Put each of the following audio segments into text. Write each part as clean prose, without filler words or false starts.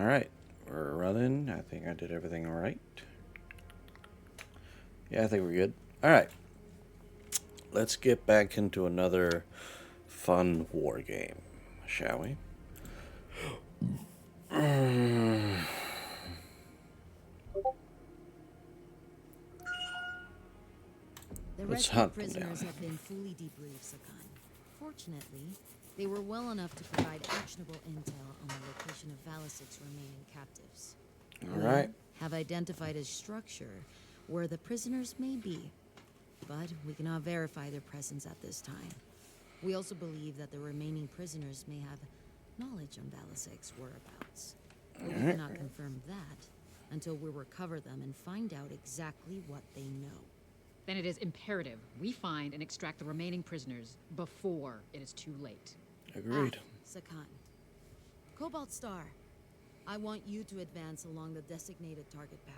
Alright, we're running. I think I did everything right. Yeah, I think we're good. Alright, let's get back into another fun war game, shall we? The Let's rescued hunt them prisoners down. have been fully debriefed, Sakan. Fortunately, they were well enough to provide actionable intel on the location of Valasic's remaining captives. Alright. We have identified a structure where the prisoners may be, but we cannot verify their presence at this time. We also believe that the remaining prisoners may have knowledge on Valasic's whereabouts. But we cannot confirm that until we recover them and find out exactly what they know. Then it is imperative we find and extract the remaining prisoners before it is too late. Agreed. Sakan. Cobalt Star, I want you to advance along the designated target path.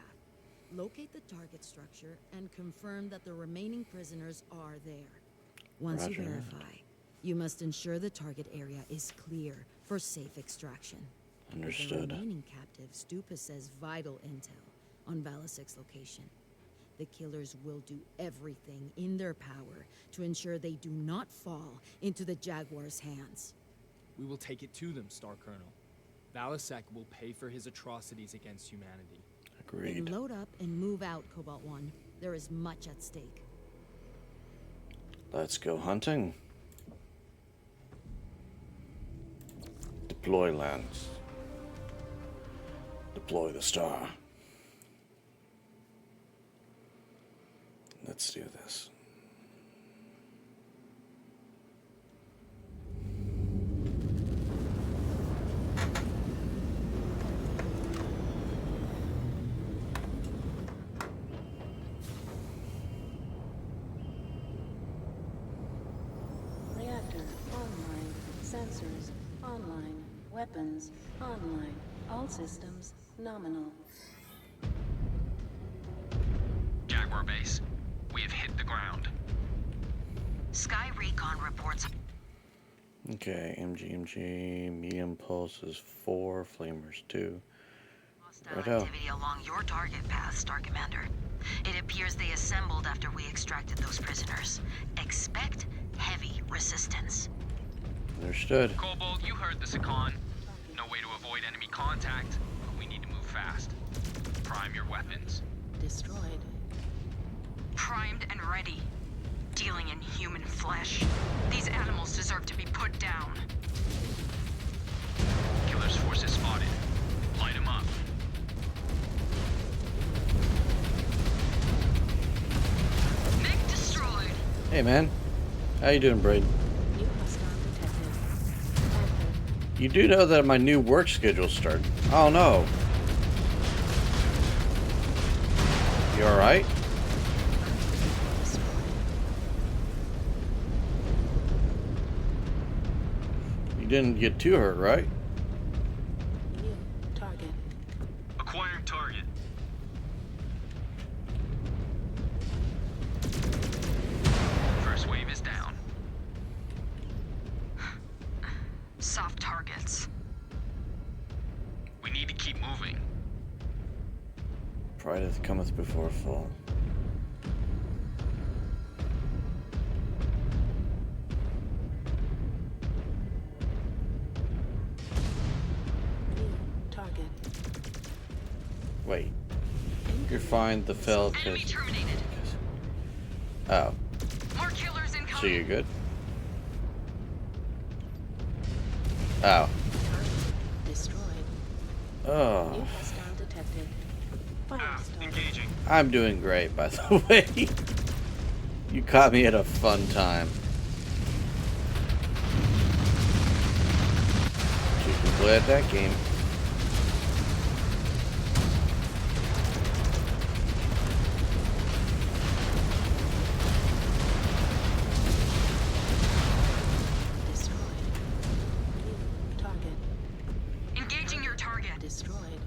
Locate the target structure and confirm that the remaining prisoners are there. Once you Roger. verify, you must ensure the target area is clear for safe extraction. Understood. The remaining captives do possess vital intel on Valasic's location. The killers will do everything in their power to ensure they do not fall into the Jaguar's hands. We will take it to them, Star Colonel. Valasek will pay for his atrocities against humanity. Then Agreed. load up and move out, Cobalt 1. There is much at stake. Let's go hunting. Deploy lands. Deploy the star. Let's do this. Reactor online. Sensors online. Weapons online. All systems nominal. Jaguar base, we have hit the ground. Sky Recon reports Okay, MG, medium pulse is 4, flamers 2. hostile Righto. activity along your target path, Star Commander. It appears they assembled after we extracted those prisoners. Expect heavy resistance. Understood. Cobalt, you heard the Sakan. No way to avoid enemy contact, but we need to move fast. Prime your weapons. Destroyed. Primed and ready. Dealing in human flesh. These animals deserve to be put down. Killer's forces spotted. Light them up. Mech destroyed. Hey man, how you doing, Braden? New hostile detected. Active. You do know that my new work schedule started. Oh no. You alright? Destroyed. You didn't get too hurt, right? New target. Acquiring target. First wave is down. Soft targets. We need to keep moving. Pride that cometh before a fall. New target. Wait. You find the fell Enemy cause... terminated. Oh, More killers incoming. so you're good? Oh. Destroyed. New Oh. hostile detected. Fire started. Engaging. I'm doing great, by the way. You caught me at a fun time. You can play at that game. Destroyed. New target. Engaging your target. Destroyed.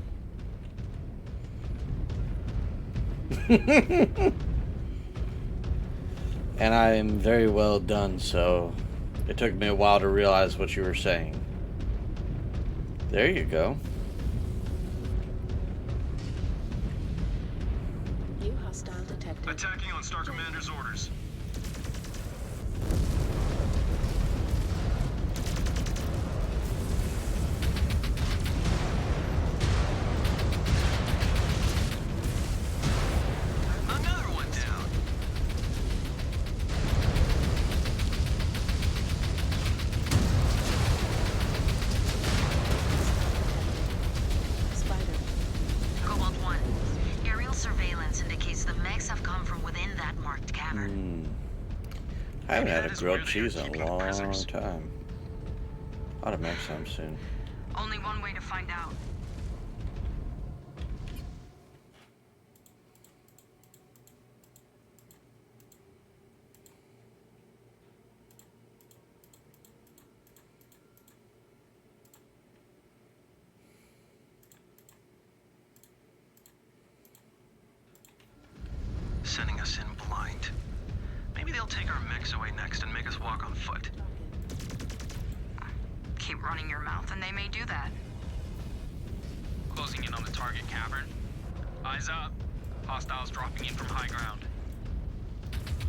And I am very well done, so it took me a while to realize what you were saying. There you go. detected. Attacking on Star Commander's orders. Another one down. Spider. Cobalt 1. Aerial surveillance indicates the mechs have come from within that marked cavern. I haven't had a That is grilled where they are cheese in keeping a the long prisoners. time. Ought to make some soon. Only one way to find out. Sending us in blind. Maybe they'll take our mechs away next and make us walk on foot. Keep running your mouth and they may do that. Closing in on the target cavern. Eyes up. Hostiles dropping in from high ground.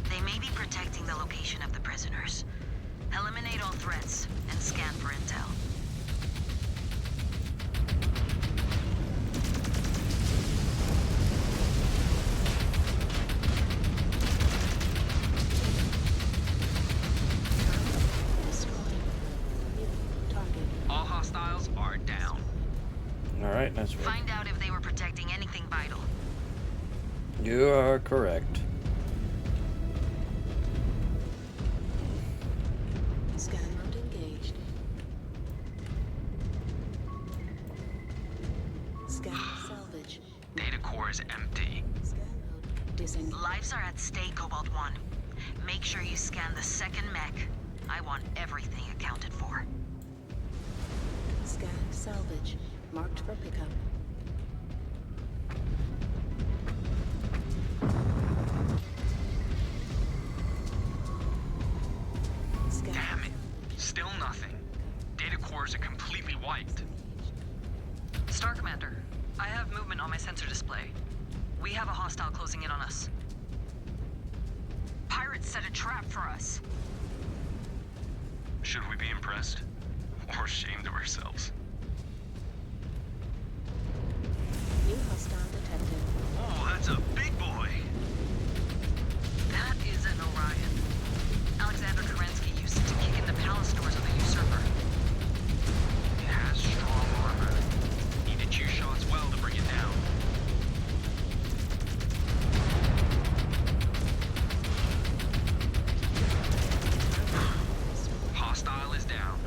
They may be protecting the location of the prisoners. Eliminate all threats and scan for intel. Destroyed. New target. All hostiles are down. Alright, that's right. Find out if they were protecting anything vital. You are correct. Scan mode engaged. Scan salvage. Data core is empty. Scan mode disengaged. Lives are at stake, Cobalt 1. Make sure you scan the second mech. I want everything accounted for. Scan salvage. Marked for pickup. Scan. Damn it. Still nothing. Data cores are completely wiped. Star Commander, I have movement on my sensor display. We have a hostile closing in on us. Pirates set a trap for us. Should we be impressed? Or ashamed of ourselves? New hostile detected. Oh, that's a big boy! That is an Orion. Alexander Kerensky used it to kick in the palace doors of the usurper. It has strong armor. Need to choose shots well to bring it down. Hostile is down.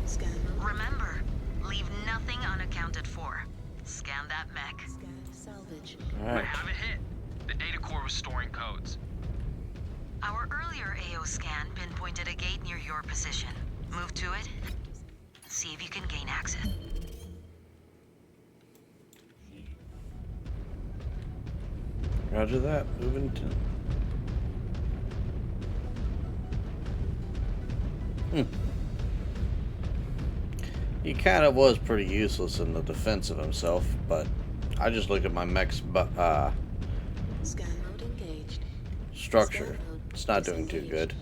Scan mode. Remember, leave nothing unaccounted for. Scan that mech. Scan salvage. I Alright. have it hit. The data core was storing codes. Our earlier AO scan pinpointed a gate near your position. Move to it. See if you can gain access. Roger that. Moving to. He kind of was pretty useless in the defense of himself, but I just looked at my mech's Scan mode engaged. structure. It's not doing too good.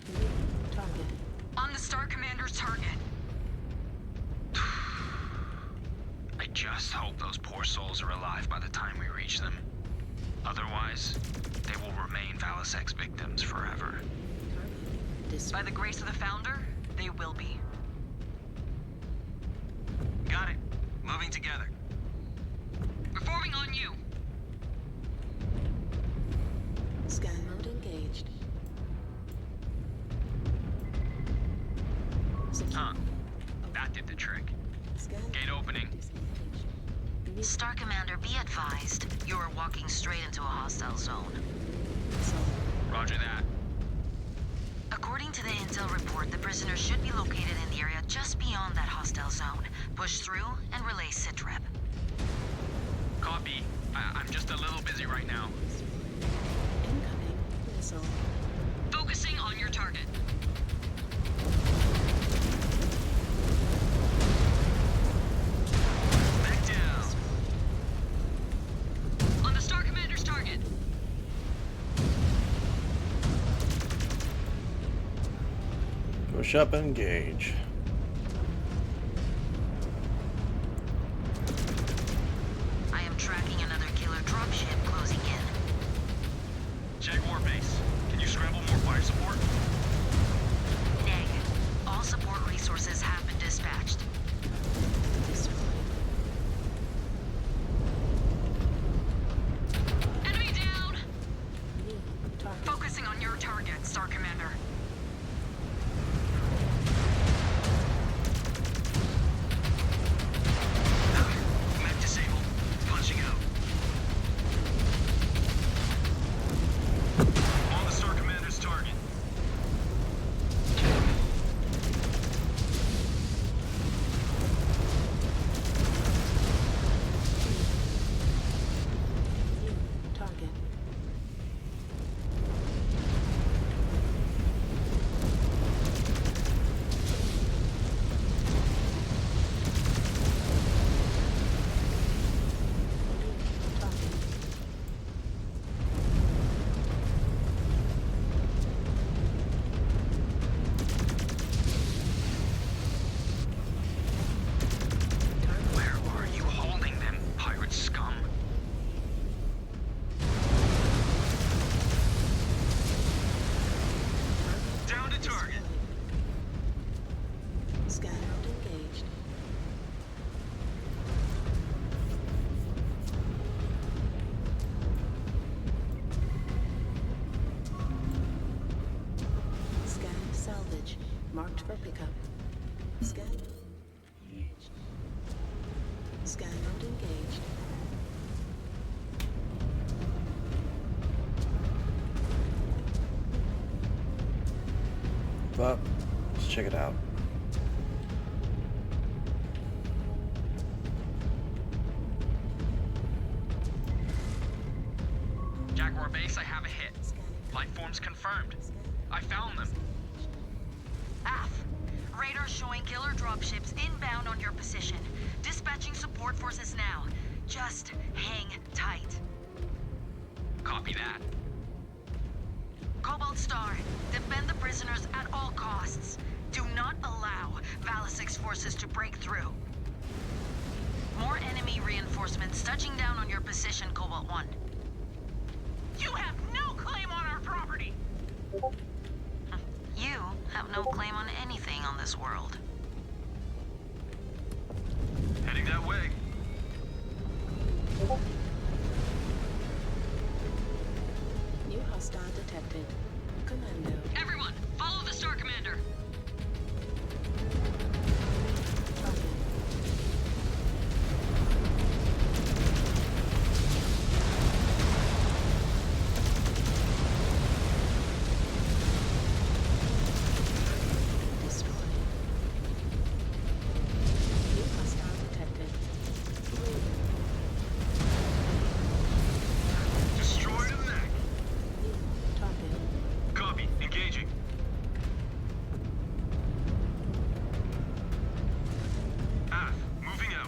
New target. On the Star Commander's target. I just hope those poor souls are alive by the time we reach them. Otherwise, they will remain Valisek's victims forever. By the grace of the Founder, they will be. Got it. Moving together. Performing on you. Scan mode engaged. Secure. Huh. That did the trick. Scan Gate opening. disengaged. New Star Commander, be advised. You are walking straight into a hostile zone. missile. Roger that. According to the intel report, the prisoners should be located in the area just beyond that hostile zone. Push through and relay sitrep. Copy. I'm just a little busy right now. Incoming missile. Focusing on your target. Push up and engage. I am tracking another killer dropship closing in. Jaguar base, can you scramble more fire support? Neg. All support resources have been dispatched. Destroyed. Enemy down! New target. Focusing on your target, Star Commander. Mech disabled. Punching out. On the Star Commander's target. New target. New target. Where are you holding them, pirate scum? Down to target. Scan mode engaged. Scan salvage. Marked for pickup. Scan. Engaged. Scan mode engaged. But let's check it out. Jaguar base, I have a hit. Scanning. Life forms confirmed. I found them. AF. Radar showing killer dropships inbound on your position. Dispatching support forces now. Just hang tight. Copy that. Cobalt Star, defend the prisoners at all costs. Do not allow Valisic's forces to break through. More enemy reinforcements touching down on your position, Cobalt 1. You have no claim on our property! You have no claim on anything on this world. Heading that way. New hostile detected. Commando. Everyone, follow the Star Commander. Target. Destroyed. New hostile detected. Destroyed a mech. New target. Copy. Engaging. AF. Moving out.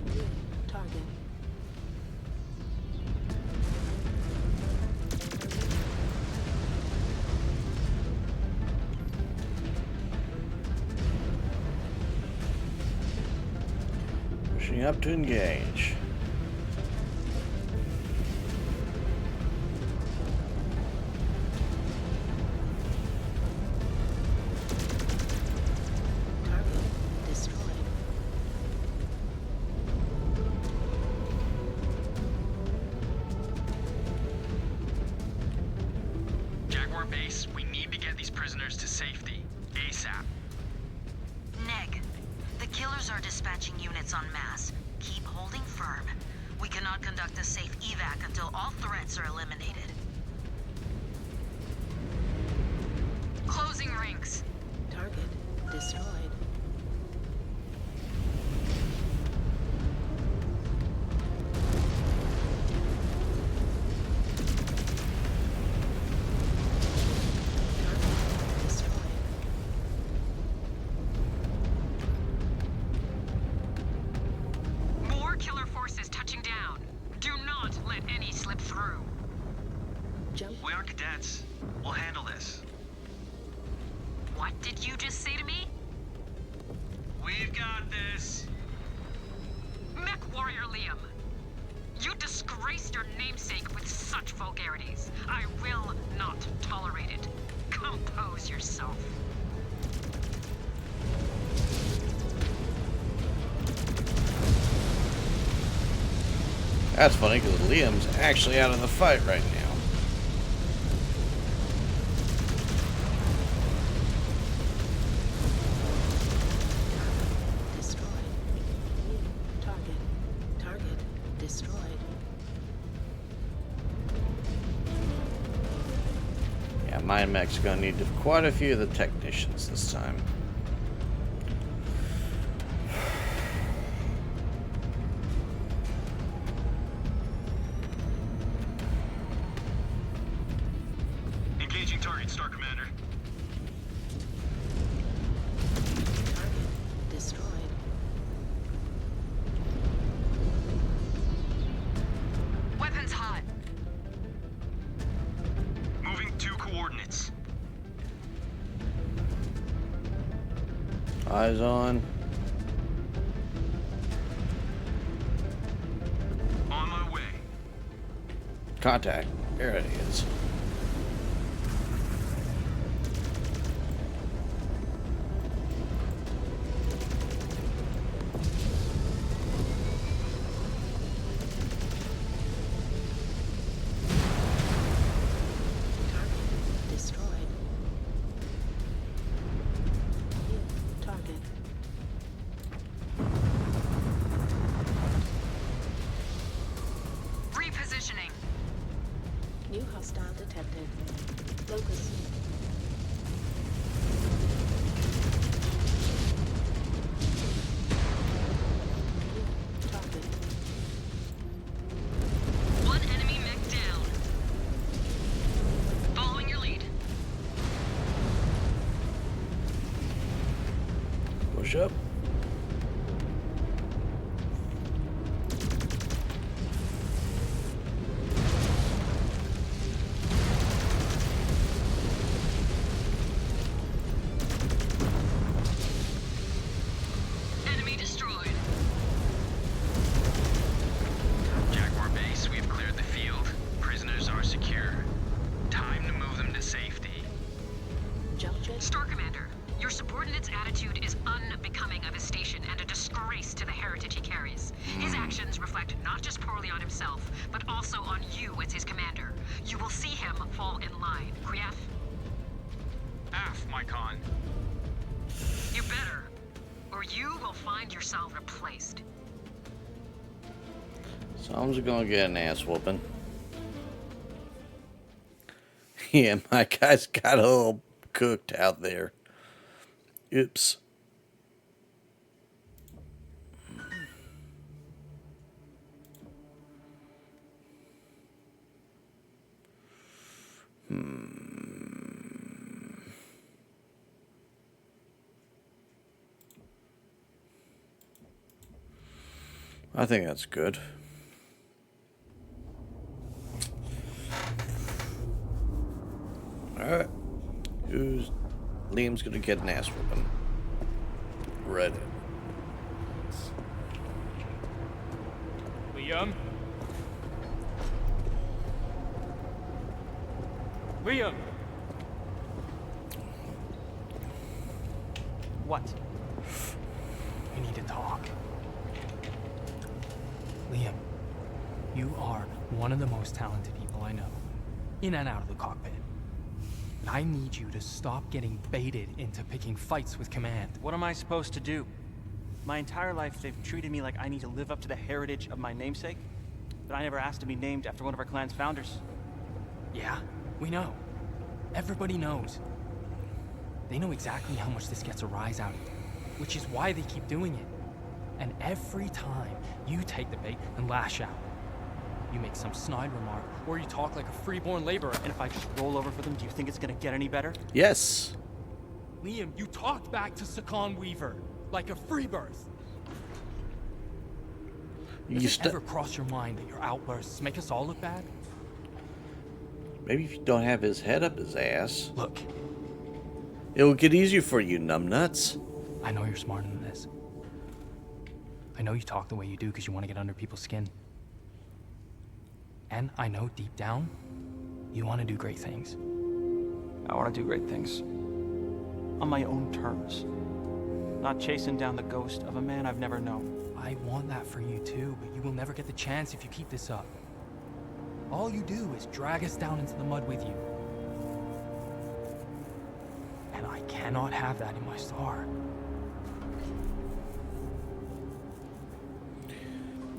New target. Pushing up to engage. Target destroyed. Jaguar base, we need to get these prisoners to safety. ASAP. Neg, the killers are dispatching units en masse. Keep holding firm. We cannot conduct a safe evac until all threats are eliminated. Closing ranks. Target destroyed. Target destroyed. did you just say to me? We've got this. Mech Warrior Liam, you disgraced your namesake with such vulgarities. I will not tolerate it. Compose yourself. That's funny because Liam's actually out of the fight right now. Destroyed. Target. Target destroyed. Yeah, Mind Mech's gonna need quite a few of the technicians this time. Engaging target, Star Commander. Target destroyed. Weapons hot. Moving 2 coordinates. Eyes on. On my way. Contact. There it is. Target destroyed. New target. Repositioning. New hostile detected. Locus. New target. One enemy mech down. Following your lead. Push up. Enemy destroyed. Jaguar base, we've cleared the field. Prisoners are secure. Time to move them to safety. Junction. Star Commander, your subordinate's attitude is unbecoming of his station and a disgrace to the heritage he carries. His actions reflect not just poorly on himself, but also on you as his commander. You will see him fall in line. Krief, Af, my con. you better, or you will find yourself replaced. Someone's gonna get an ass whooping. Yeah, my guy's got a little cooked out there. Oops. I think that's good. Alright. Liam's gonna get an ass whooping. Read it. Liam? Liam! What? We need to talk. Liam, you are one of the most talented people I know, in and out of the cockpit. And I need you to stop getting baited into picking fights with Command. What am I supposed to do? My entire life, they've treated me like I need to live up to the heritage of my namesake, but I never asked to be named after one of our clan's founders. Yeah, we know. Everybody knows. They know exactly how much this gets a rise out of you, which is why they keep doing it. And every time you take the bait and lash out, you make some snide remark, or you talk like a freeborn laborer. And if I just roll over for them, do you think it's gonna get any better? Yes. Liam, you talked back to Sakan Weaver like a free birth. Does it ever cross your mind that your outbursts make us all look bad? Maybe if you don't have his head up his ass. Look, It will get easier for you, numbnuts. I know you're smarter than this. I know you talk the way you do because you want to get under people's skin. And I know deep down, you want to do great things. I want to do great things. On my own terms. Not chasing down the ghost of a man I've never known. I want that for you too, but you will never get the chance if you keep this up. All you do is drag us down into the mud with you. And I cannot have that in my star.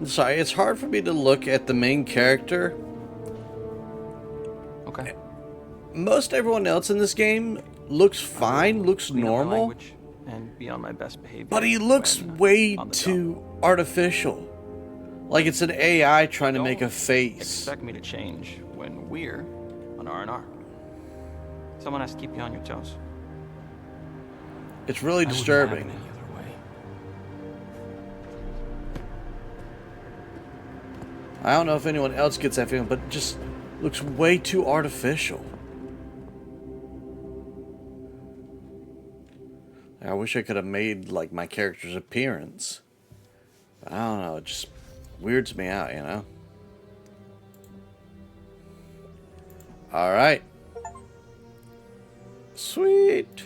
Sorry, it's hard for me to look at the main character. Okay. Most everyone else in this game looks fine, looks Clean up my normal, language and be on my best behavior. but he looks when way on the too job. artificial. Like it's an AI trying to make a Don't face. Expect me to change when we're on R&R. Someone has to keep you on your toes. It's really I wouldn't have it disturbing. any other way. I don't know if anyone else gets that feeling, but it just looks way too artificial. I wish I could have made like my character's appearance. But I don't know, it just weirds me out, you know? Alright. Sweet.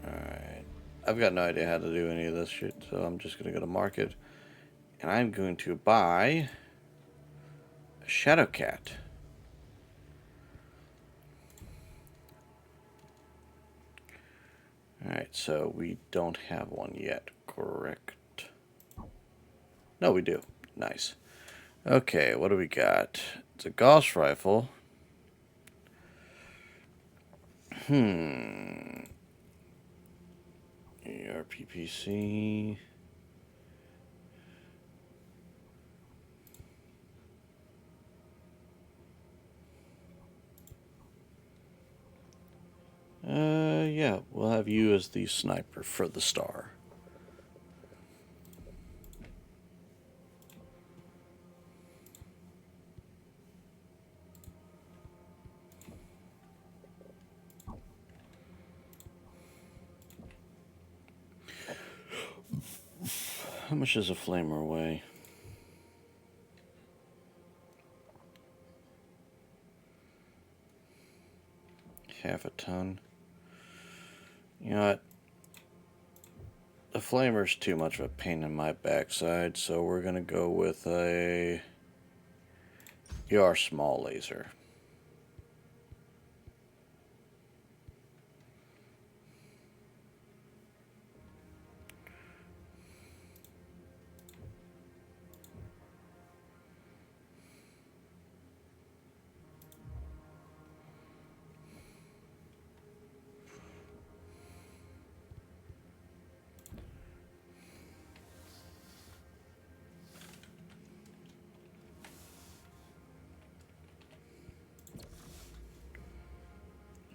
Alright. I've got no idea how to do any of this shit, so I'm just gonna go to market. And I'm going to buy a Shadow Cat. Alright, so we don't have one yet, correct? No, we do. Nice. Okay, what do we got? It's a Gauss rifle. ERPPC. Yeah, we'll have you as the sniper for the star. How much does a flamer weigh? Half a ton. You know what? The flamer's too much of a pain in my backside, so we're gonna go with a ER small laser.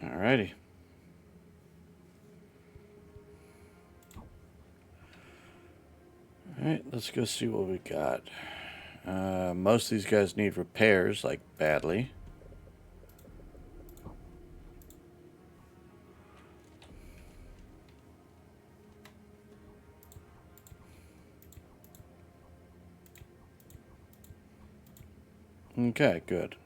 Alrighty. Alright, let's go see what we got. Most of these guys need repairs, like badly. Okay, good.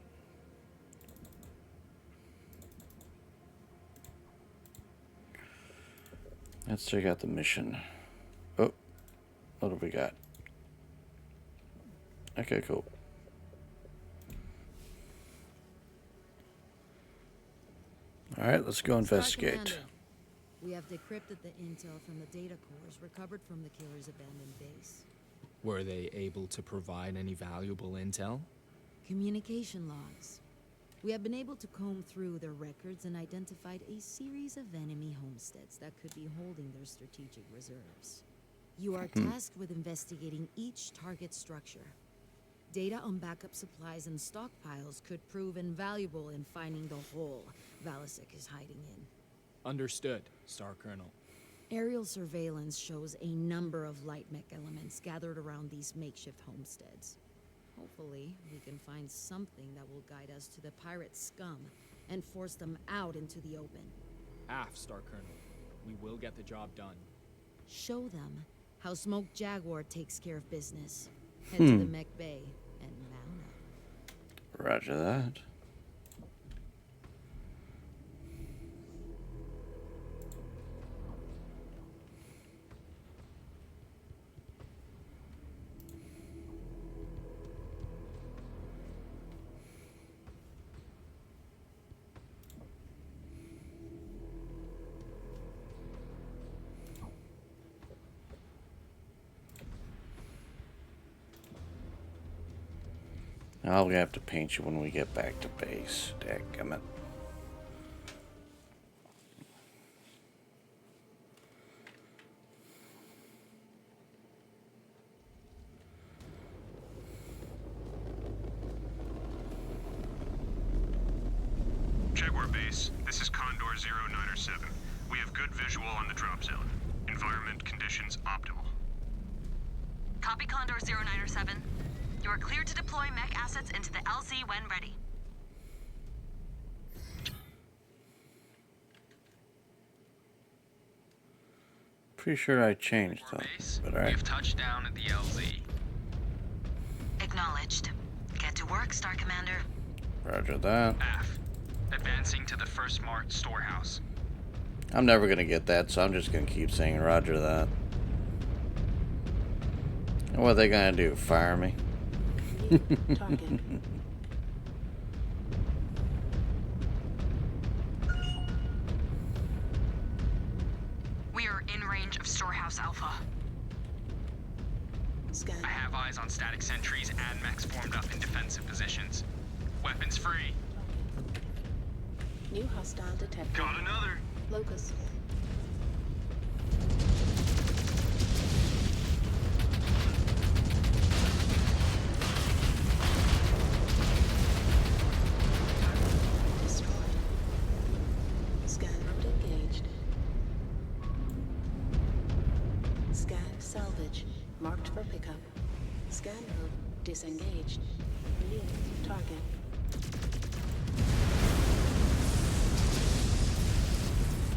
Let's check out the mission. Oh, what have we got? Okay, cool. Alright, let's go investigate. Commander, we have decrypted the intel from the data cores recovered from the killer's abandoned base. Were they able to provide any valuable intel? Communication logs. We have been able to comb through their records and identified a series of enemy homesteads that could be holding their strategic reserves. You are tasked with investigating each target structure. Data on backup supplies and stockpiles could prove invaluable in finding the hole Valasek is hiding in. Understood, Star Colonel. Aerial surveillance shows a number of light mech elements gathered around these makeshift homesteads. Hopefully, we can find something that will guide us to the pirate scum and force them out into the open. Aft, Star Colonel. We will get the job done. Show them how Smoke Jaguar takes care of business. Head to the mech bay and mount up. Roger that. I'll have to paint you when we get back to base. Dadgummit. Jaguar Base, this is Condor 0907. We have good visual on the drop zone. Environment conditions optimal. Copy Condor 0907. You are cleared to deploy mech assets into the LZ when ready. Pretty sure I changed them, but alright. We've touched down at the LZ. Acknowledged. Get to work, Star Commander. Roger that. Aft. Advancing to the first smart storehouse. I'm never gonna get that, so I'm just gonna keep saying roger that. And what are they gonna do? Fire me? New target. We are in range of Storehouse Alpha. Scan. I have eyes on static sentries and mechs formed up in defensive positions. Weapons free. New hostile detected. Got another. Locus. Destroyed. Scan mode engaged. Scan salvage. Marked for pickup. Scan mode disengaged. New target.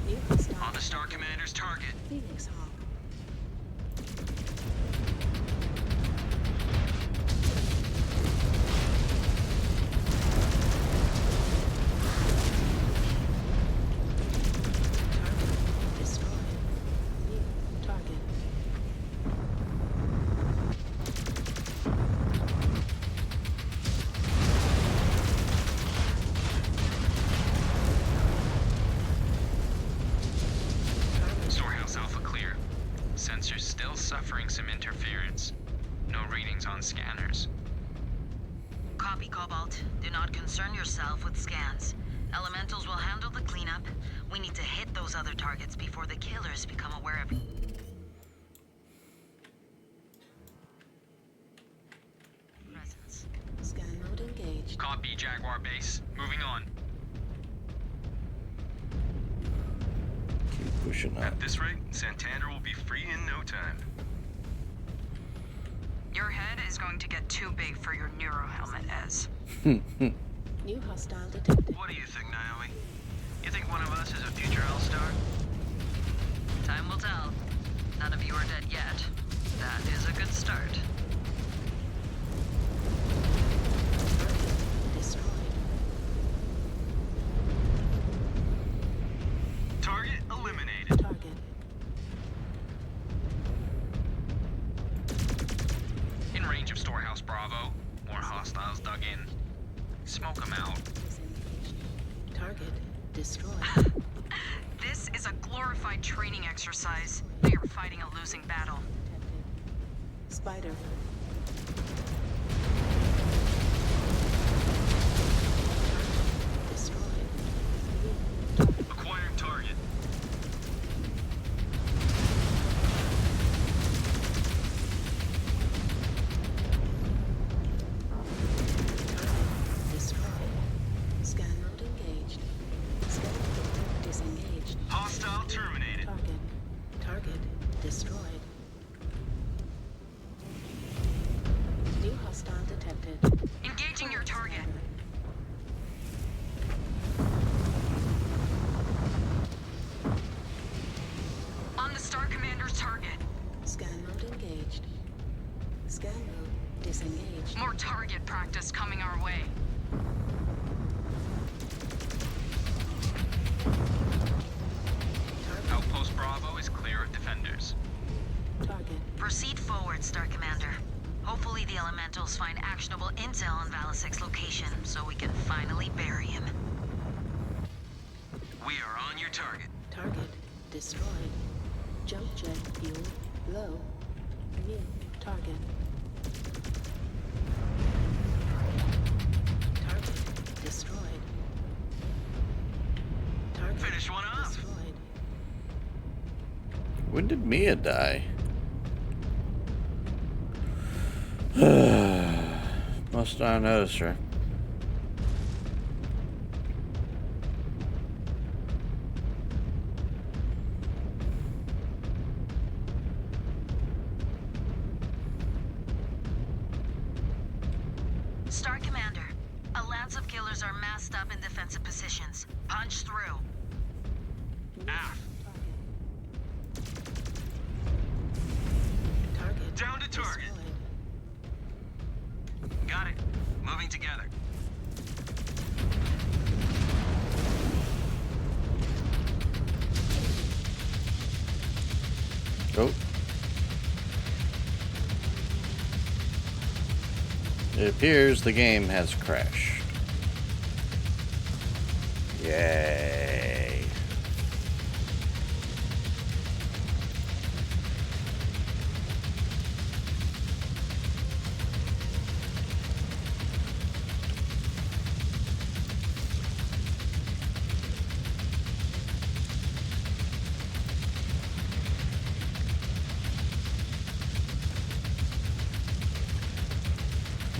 New hostile. On the Star Commander's target. Phoenix Hawk. Target destroyed. New target. Storehouse Alpha clear. Sensors still suffering some interference. No readings on scanners. Copy, Cobalt. Do not concern yourself with scans. Elementals will handle the cleanup. We need to hit those other targets before the killers become aware of... presence. Scan mode engaged. Copy, Jaguar Base. Moving on. Keep pushing up. At this rate, Santander will be free in no time. Your head is going to get too big for your neuro helmet, Ez. New hostile detected. What do you think, Naomi? You think one of us is a future L-Star? Time will tell. None of you are dead yet. That is a good start. Target destroyed. Target eliminated. Target. In range of Storehouse Bravo. More hostiles dug in. Smoke them out. Disengaged. Target destroyed. This is a glorified training exercise. We are fighting a losing battle. Detected. Spider. Destroyed. Acquiring target. Destroyed. Scan mode engaged. Scan mode disengaged. Hostile terminated. Target. Target destroyed. engaged. Scan mode disengaged. More target practice coming our way. Outpost Bravo is clear of defenders. Target. Proceed forward, Star Commander. Hopefully the Elementals find actionable intel on Valisek's location, so we can finally bury him. We are on your target. Target destroyed. Jump jet fuel low. New target. Target destroyed. Target Finish one off. destroyed. When did Mia die? Must not notice her. Star Commander, a lance of killers are massed up in defensive positions. Punch through. Aft. Target Down to target. destroyed. Got it. Moving together. Oh. It appears the game has crashed. Yay.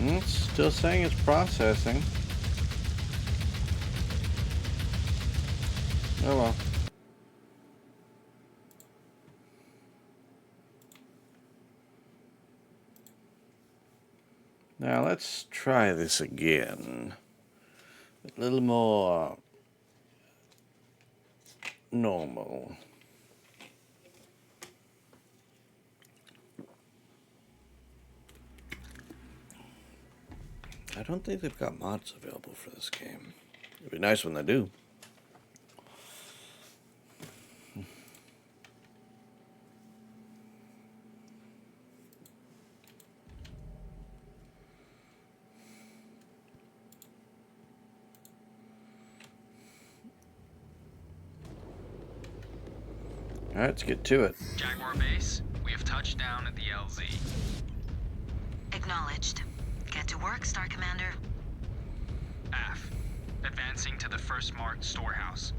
It's still saying it's processing. Oh well. Now let's try this again. A little more normal. I don't think they've got mods available for this game. It'd be nice when they do. Alright, let's get to it. Jaguar Base, we have touched down at the LZ. Acknowledged. Get to work, Star Commander. Aft. Advancing to the first marked storehouse.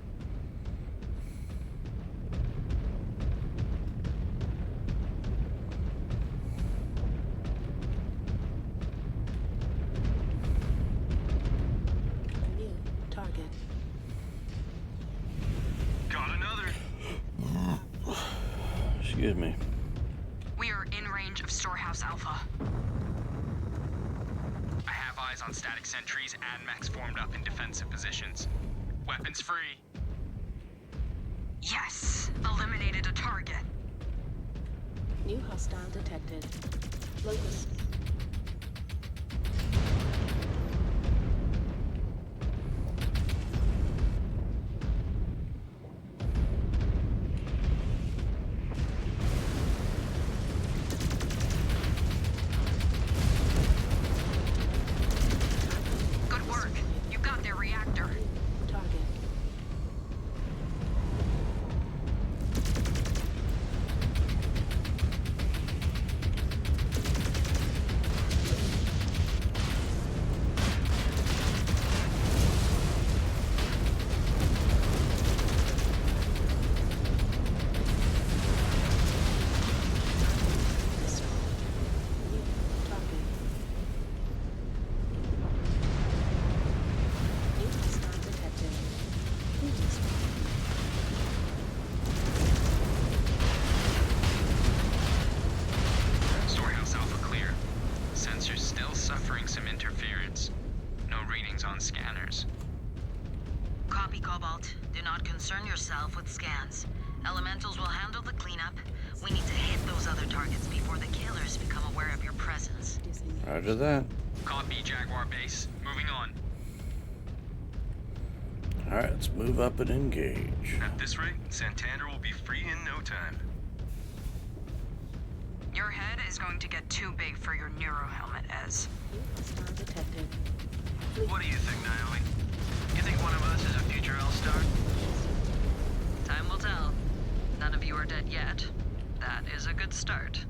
New target. Got another. Excuse me. We are in range of Storehouse Alpha. I have eyes on static sentries and mechs formed up in defensive positions. Weapons free. Yes! Eliminated a target. New hostile detected. Locus. Good work. You got their reactor. Target. Destroyed. New target. New hostile detected. Please. Storehouse Alpha clear. Sensors still suffering some interference. No readings on scanners. Copy, Cobalt. Do not concern yourself with scans. Elementals will handle the cleanup. We need to hit those other targets before the killers become aware of your presence. Roger that. Copy, Jaguar Base. Moving on. Alright, let's move up and engage. At this rate, Santander will be free in no time. Your head is going to get too big for your neuro helmet, Ez. New hostile detected. What do you think, Naomi? You think one of us is a future L-Star? Time will tell. None of you are dead yet. That is a good start.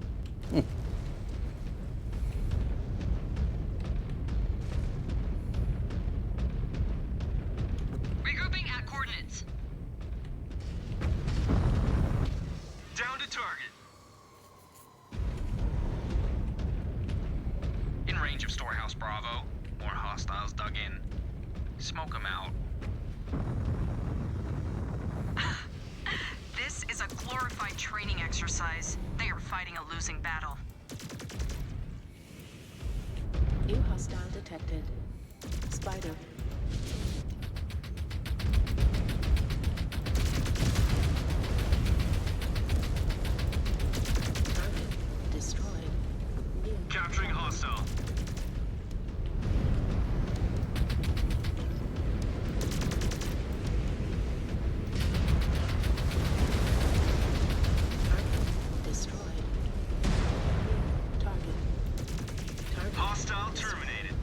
Regrouping at coordinates. Down to target. In range of Storehouse Bravo. More hostiles dug in. Smoke them out. This is a glorified training exercise. They are fighting a losing battle. New hostile detected. Spider. Target destroyed. New Capturing hostile. target destroyed. Target. Target. Hostile terminated.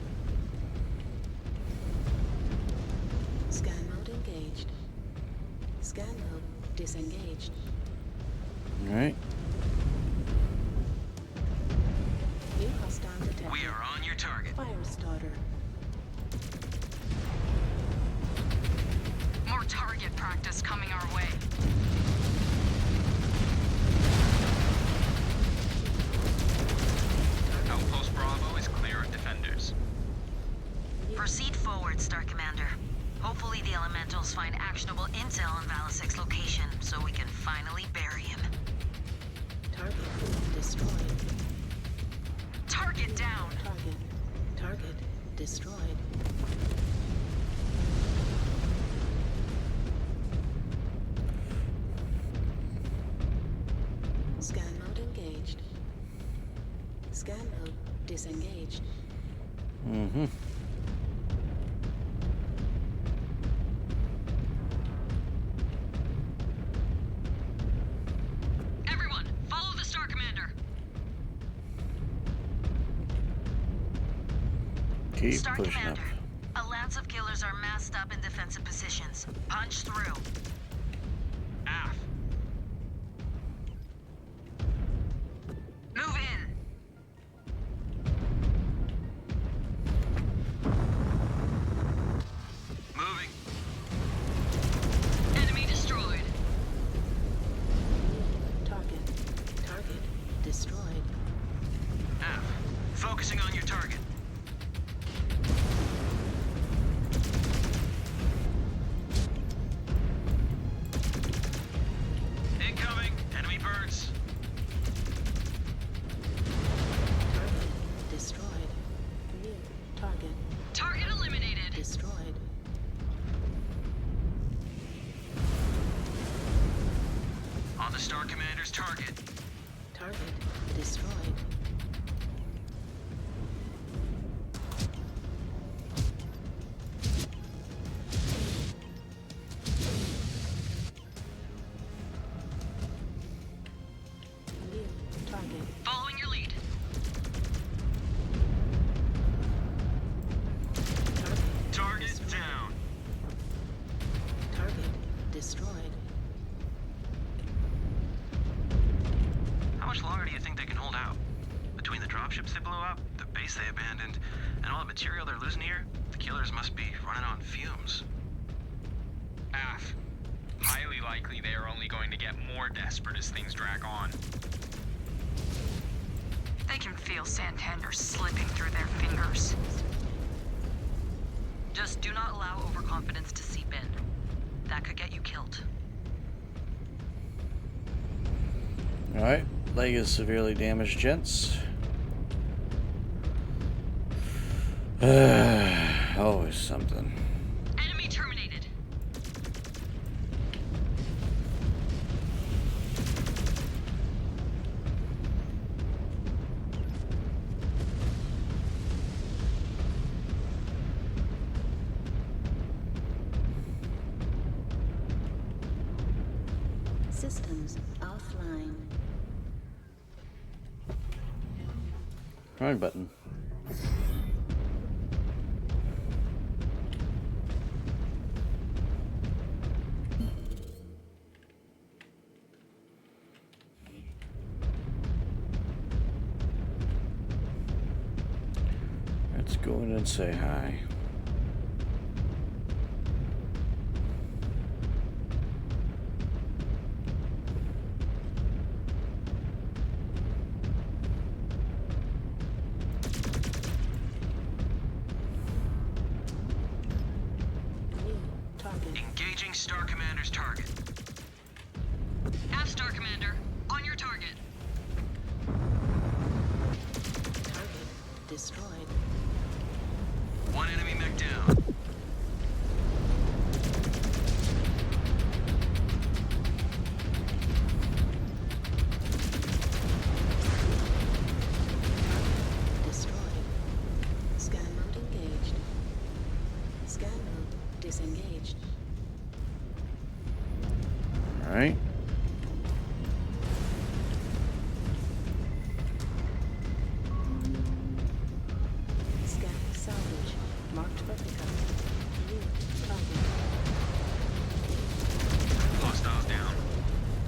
Scan mode engaged. Scan mode disengaged. Alright. New hostile detected. We are on your target. Fire starter. More target practice coming our way. Outpost Bravo is clear of defenders. Proceed forward, Star Commander. Hopefully the Elementals find actionable intel on Valisek's location, so we can finally bury him. Target destroyed. Target down! Target destroyed. Scan mode engaged. Scan mode disengaged. Mm-hmm. Everyone, follow the Star Commander! Keep Star pushing Commander, up. a lance of killers are massed up in defensive positions. Punch through. Aft. Move in. Moving. Enemy destroyed. Target destroyed. Aft. Focusing on your target. Incoming. Enemy birds. Target destroyed. New target Target eliminated. destroyed. On the Star Commander's target. Target destroyed. New target. Following your lead. Target destroyed. down. Target destroyed. How much longer do you think they can hold out? Between the dropships they blew up, the base they abandoned, and all the material they're losing here, the killers must be running on fumes. Aff. Highly likely they are only going to get more desperate as things drag on. They can feel Santander slipping through their fingers. Just do not allow overconfidence to seep in. That could get you killed. Alright. Leg is severely damaged, gents. Always something. Enemy terminated. Systems offline. Wrong button. Let's go in and say hi. New target. Engaging Star Commander's target. Half Star Commander, on your target. Target destroyed. One enemy mech down. Destroyed. Scan mode engaged. Scan mode disengaged. All right. Scan salvage. Marked for pickup. New target. Hostiles down.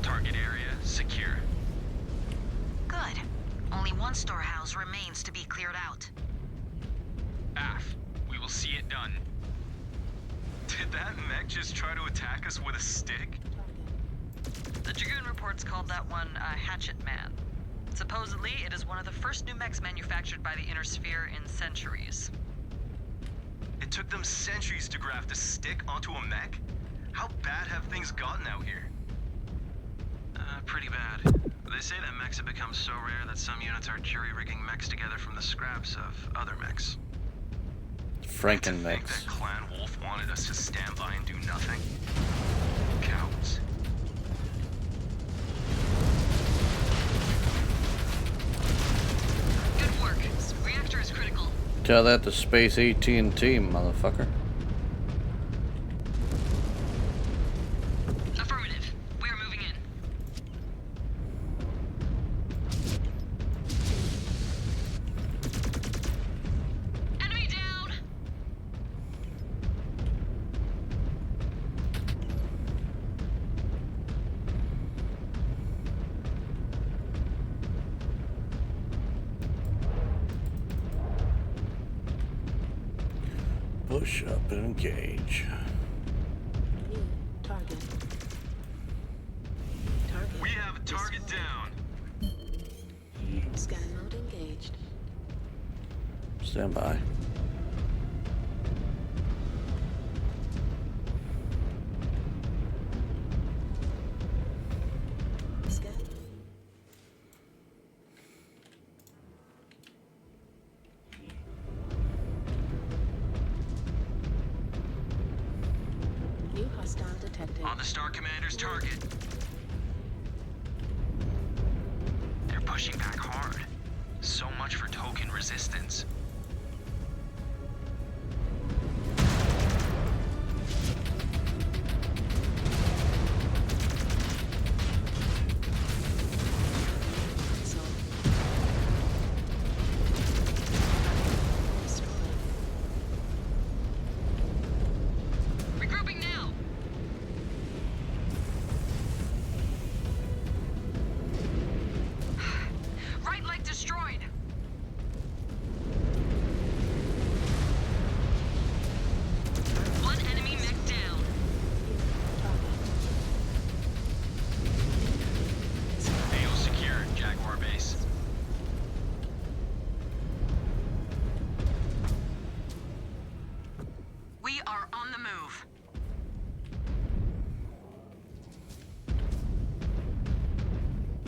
Target area secure. Good. Only one storehouse remains to be cleared out. AF, we will see it done. Did that mech just try to attack us with a stick? The Dragoon reports called that one a Hatchet Man. Supposedly, it is one of the first new mechs manufactured by the Inner Sphere in centuries. It took them centuries to graft a stick onto a mech? How bad have things gotten out here? Pretty bad. They say that mechs have become so rare that some units are jury-rigging mechs together from the scraps of other mechs. Franken To think mechs. that Clan Wolf wanted us to stand by and do nothing? Cowards. Good work. Reactor is critical. Tell that to Space AT&T, motherfucker. Affirmative. We are moving in. Enemy down! Push up and engage. New target. Target. We have a target destroyed. down. Scan mode engaged. Stand by. Scan. New hostile detected. On the Star Commander's target. They're pushing back hard. So much for token resistance. So. Destroyed. Regrouping now. Right leg destroyed. One enemy mech down. AO secure, Jaguar base. We are on the move.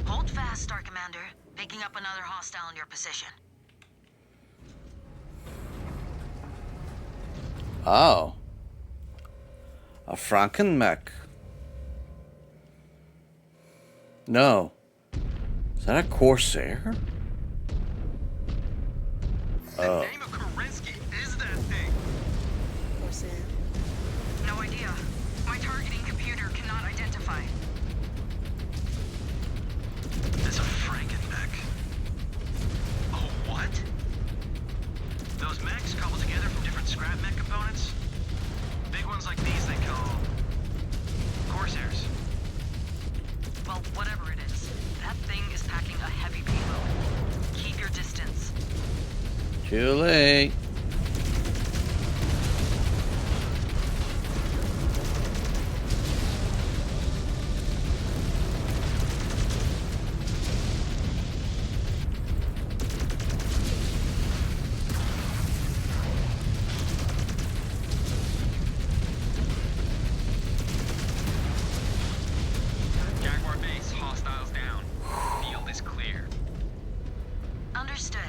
Hold fast, Star Commander. Picking up another hostile in your position. Oh. A Franken mech. No. Is that a Corsair? The name of Kerensky is that thing. No idea. My targeting computer cannot identify. Too late. Jaguar base, hostiles down. Field is clear. Understood.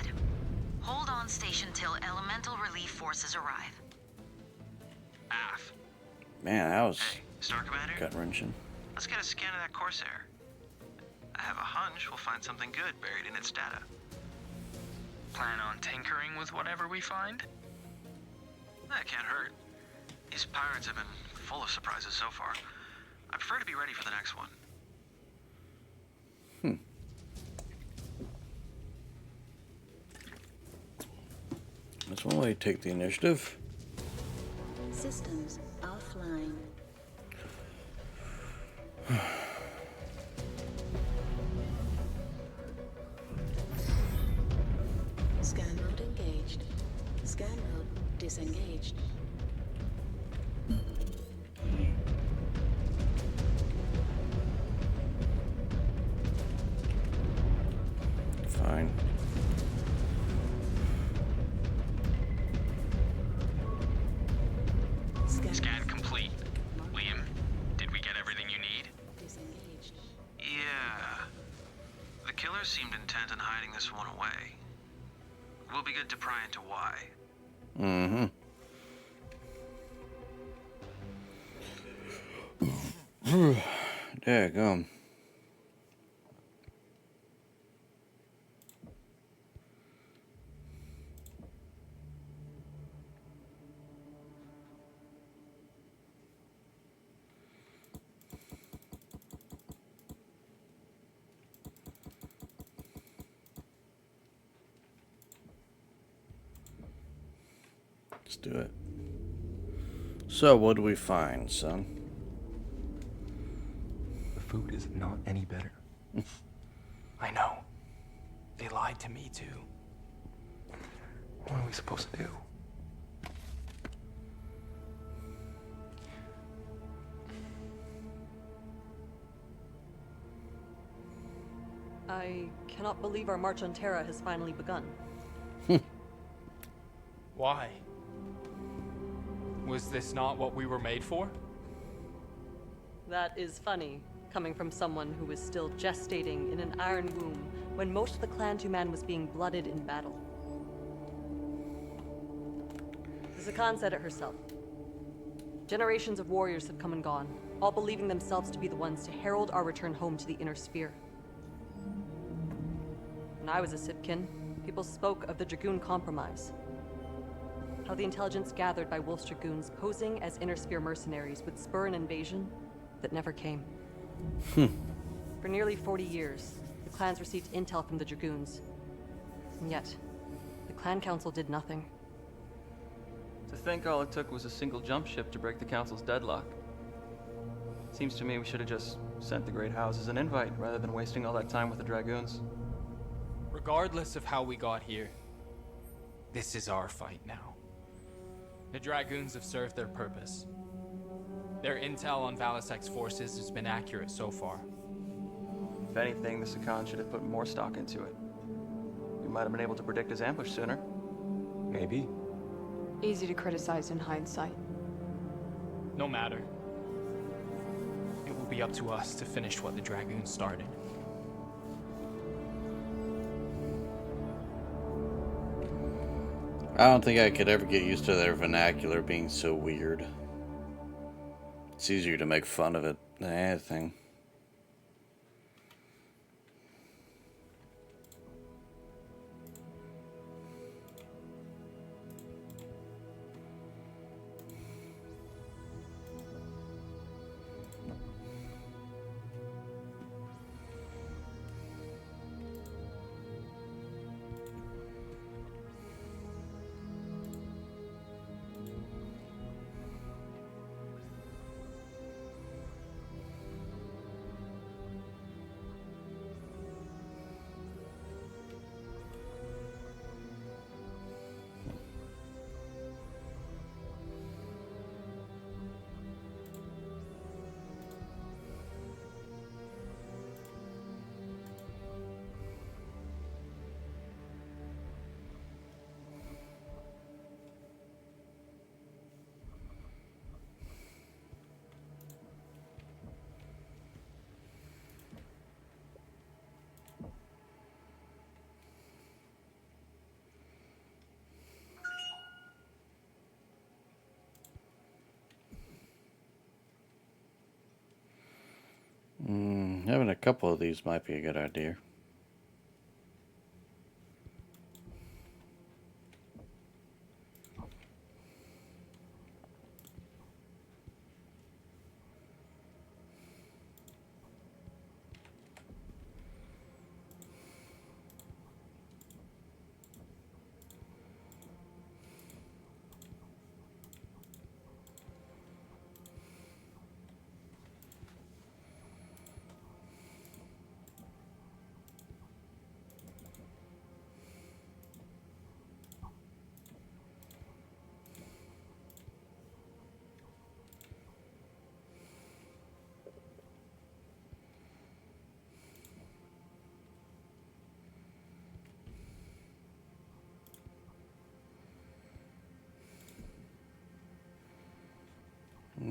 Hold on station till elemental relief forces arrive. AF. Man, that was Hey, Star Commander? gut-wrenching. Let's get a scan of that Corsair. I have a hunch we'll find something good buried in its data. Plan on tinkering with whatever we find? That can't hurt. These pirates have been full of surprises so far. I prefer to be ready for the next one. That's one way to take the initiative. Systems offline. Scan mode engaged. Scan mode disengaged. Fine. Scan complete. Liam, did we get everything you need? Disengaged. Yeah. The killers seemed intent on hiding this one away. We'll be good to pry into why. Mm-hmm. Daggum. Let's do it. So, what do we find, son? The food is not any better. I know. They lied to me, too. What are we supposed to do? I cannot believe our march on Terra has finally begun. Why? Was this not what we were made for? That is funny, coming from someone who was still gestating in an iron womb when most of the Clan Tuman was being blooded in battle. The Zakan said it herself. Generations of warriors have come and gone, all believing themselves to be the ones to herald our return home to the Inner Sphere. When I was a Sipkin, people spoke of the Dragoon Compromise. How the intelligence gathered by Wolf's Dragoons posing as Inner Sphere mercenaries would spur an invasion that never came. For nearly 40 years, the clans received intel from the Dragoons. And yet, the Clan Council did nothing. To think all it took was a single jump ship to break the Council's deadlock. Seems to me we should have just sent the Great Houses an invite rather than wasting all that time with the Dragoons. Regardless of how we got here, this is our fight now. The Dragoons have served their purpose. Their intel on Valisek's forces has been accurate so far. If anything, the Sakan should have put more stock into it. We might have been able to predict his ambush sooner. Maybe. Easy to criticize in hindsight. No matter. It will be up to us to finish what the Dragoons started. I don't think I could ever get used to their vernacular being so weird. It's easier to make fun of it than anything. Having a couple of these might be a good idea.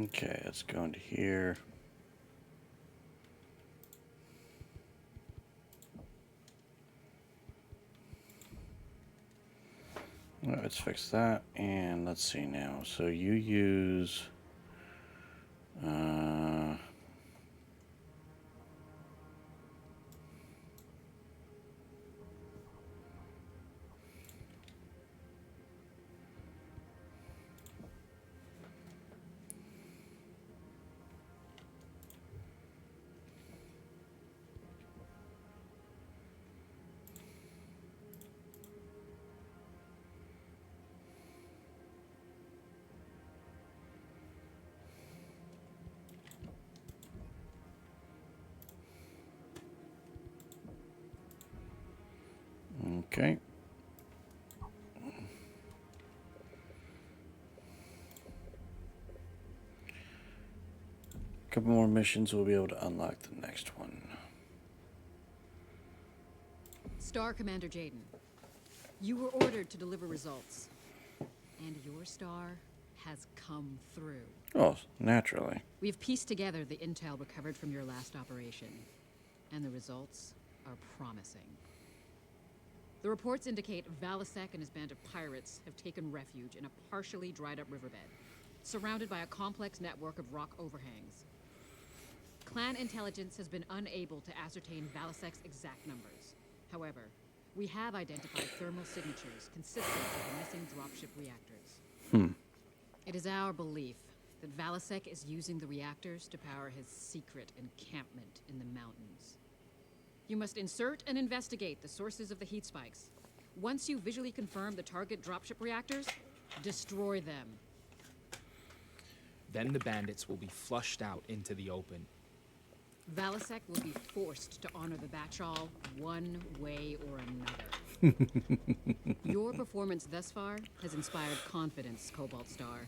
Okay, let's go into here. All right, let's fix that, and let's see now. So you use okay. A couple more missions, we'll be able to unlock the next one. Star Commander Jaden, you were ordered to deliver results. And your star has come through. Oh, naturally. We have pieced together the intel recovered from your last operation. And the results are promising. The reports indicate Valasek and his band of pirates have taken refuge in a partially dried up riverbed, surrounded by a complex network of rock overhangs. Clan intelligence has been unable to ascertain Valasek's exact numbers. However, we have identified thermal signatures consistent with the missing dropship reactors. It is our belief that Valasek is using the reactors to power his secret encampment in the mountains. You must insert and investigate the sources of the heat spikes. Once you visually confirm the target dropship reactors, destroy them. Then the bandits will be flushed out into the open. Valasek will be forced to honor the Batchal one way or another. Your performance thus far has inspired confidence, Cobalt Star.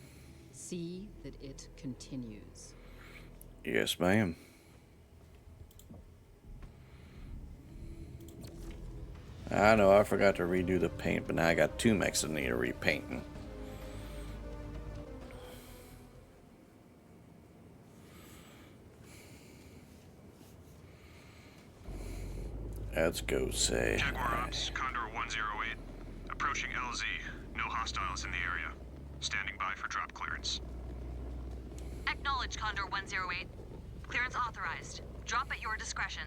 See that it continues. Yes, ma'am. I know, I forgot to redo the paint, but now I got 2 mechs that need a repainting. Let's go say. Jaguar Ops, Condor 108. Approaching LZ. No hostiles in the area. Standing by for drop clearance. Acknowledge, Condor 108. Clearance authorized. Drop at your discretion.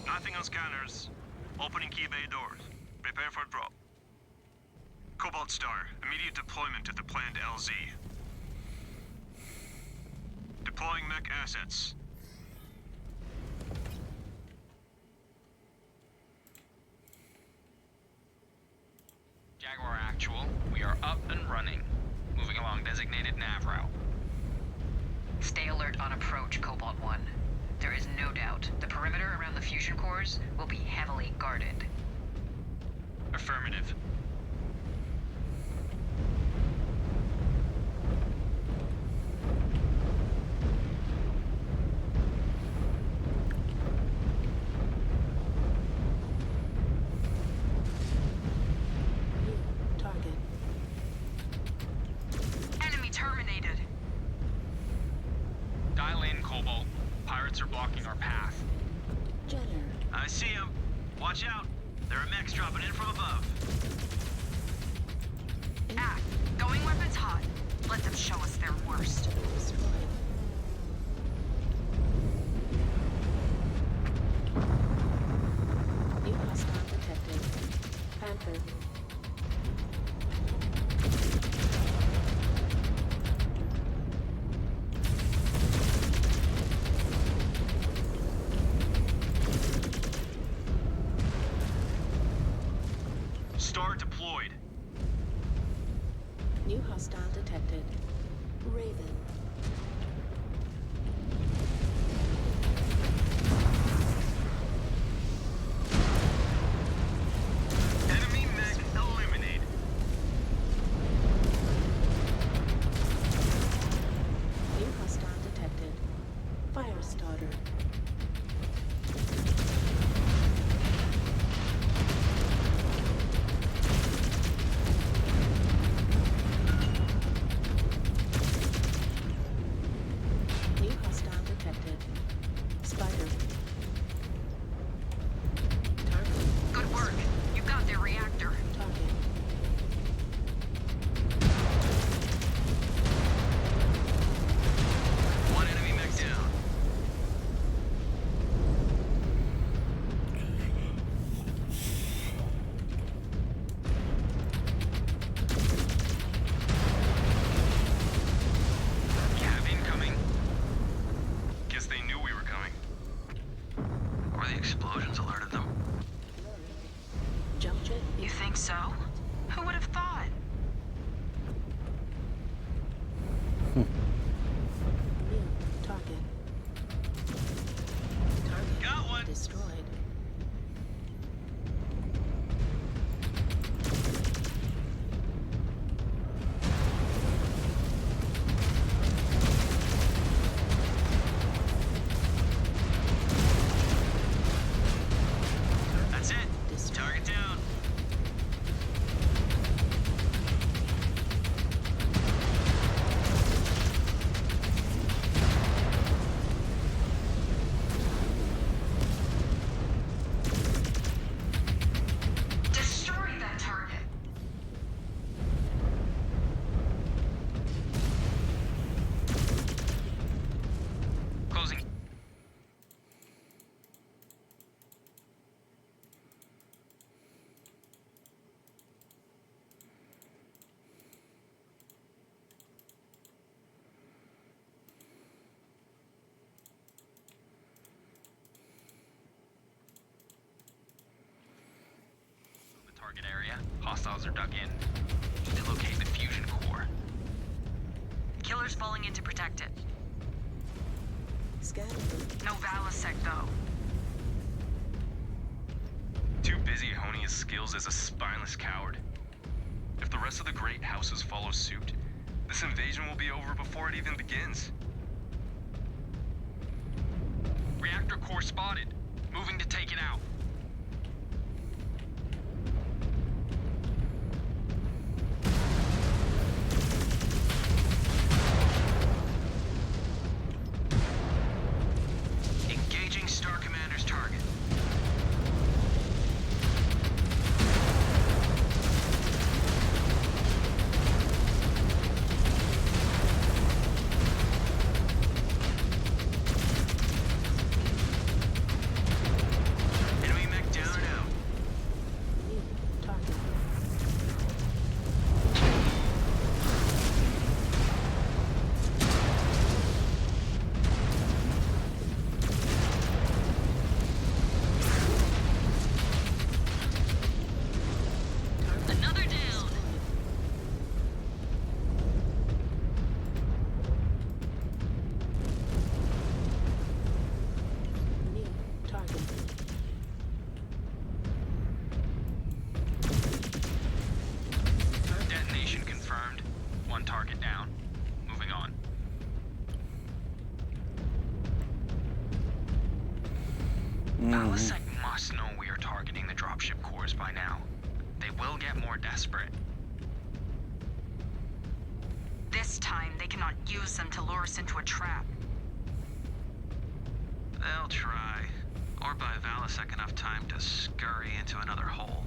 Nothing on scanners. Opening key bay doors. Prepare for drop. Cobalt Star, immediate deployment at the planned LZ. Deploying mech assets. Jaguar Actual, we are up and running. Moving along designated nav route. Stay alert on approach, Cobalt 1. There is no doubt the perimeter around the fusion cores will be heavily guarded. Affirmative. Target. Enemy terminated. Dial in, Cobalt. Pirates are blocking our path. Jenner. I see him. Watch out. There are mechs dropping in from above. Going weapons hot. Let them show us their worst. Destroyed. Star deployed. New hostile detected. Raven. Enemy mech eliminated. New hostile detected. Firestarter. New hostile detected. Spider. Target. Good work. You got their reactor. Target. One enemy mech down. Cav incoming. Guess they knew we were coming. Or the explosions alerted them. Jump jet. You think so? Who would have thought? New target. Target. Got one. Destroyed. That's it. Target down. Destroy that target. Closing. The target area. Hostiles are dug in. Need to locate the fusion core. Killer's falling in to protect it. Scan. No Valasek, though. Too busy honing his skills as a spineless coward. If the rest of the great houses follow suit, this invasion will be over before it even begins. Reactor core spotted. Moving to take it out. Engaging Star Commander's target. Enemy mech down and out. New target. Another down. New target. Detonation confirmed. One target down. Moving on. Valasek must know we are targeting the dropship cores by now. They will get more desperate. This time, they cannot use them to lure us into a trap. They'll try. Or buy Valasek enough time to scurry into another hole.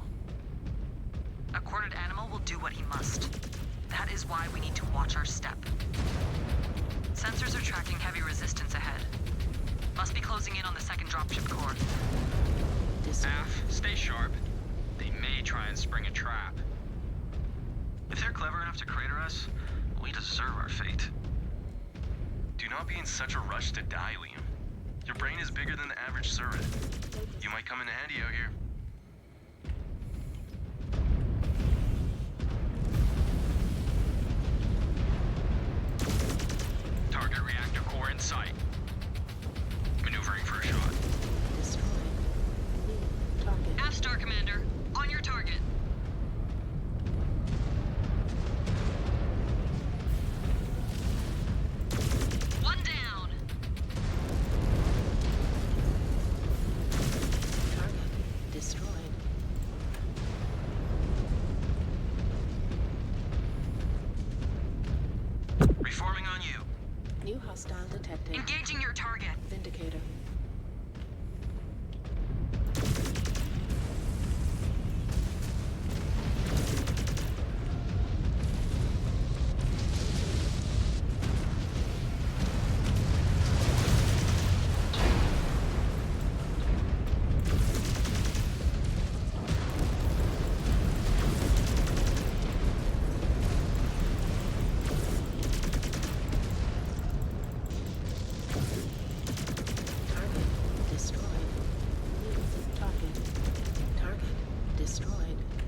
A cornered animal will do what he must. That is why we need to watch our step. Sensors are tracking heavy resistance ahead. Must be closing in on the second dropship core. Af, stay sharp. They may try and spring a trap. If they're clever enough to crater us, we deserve our fate. Do not be in such a rush to die, Liam. Your brain is bigger than the average servant. You might come in handy out here. New hostile detected. Engaging your target. Vindicator.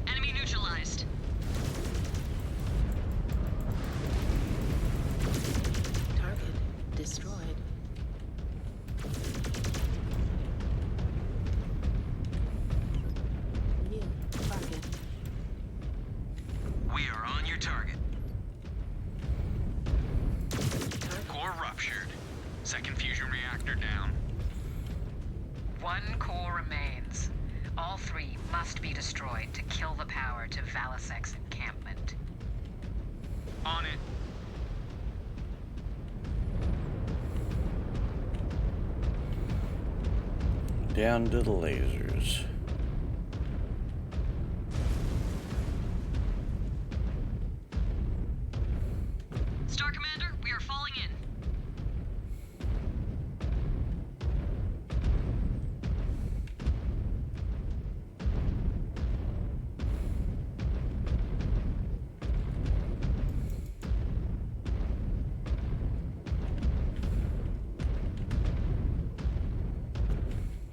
Enemy neutralized. Target destroyed. New target. We are on your target. Core ruptured. Second fusion reactor down. One core remains. All three must be destroyed to kill the power to Valisek's encampment. On it. Down to the lasers. Star Commander, we are falling in.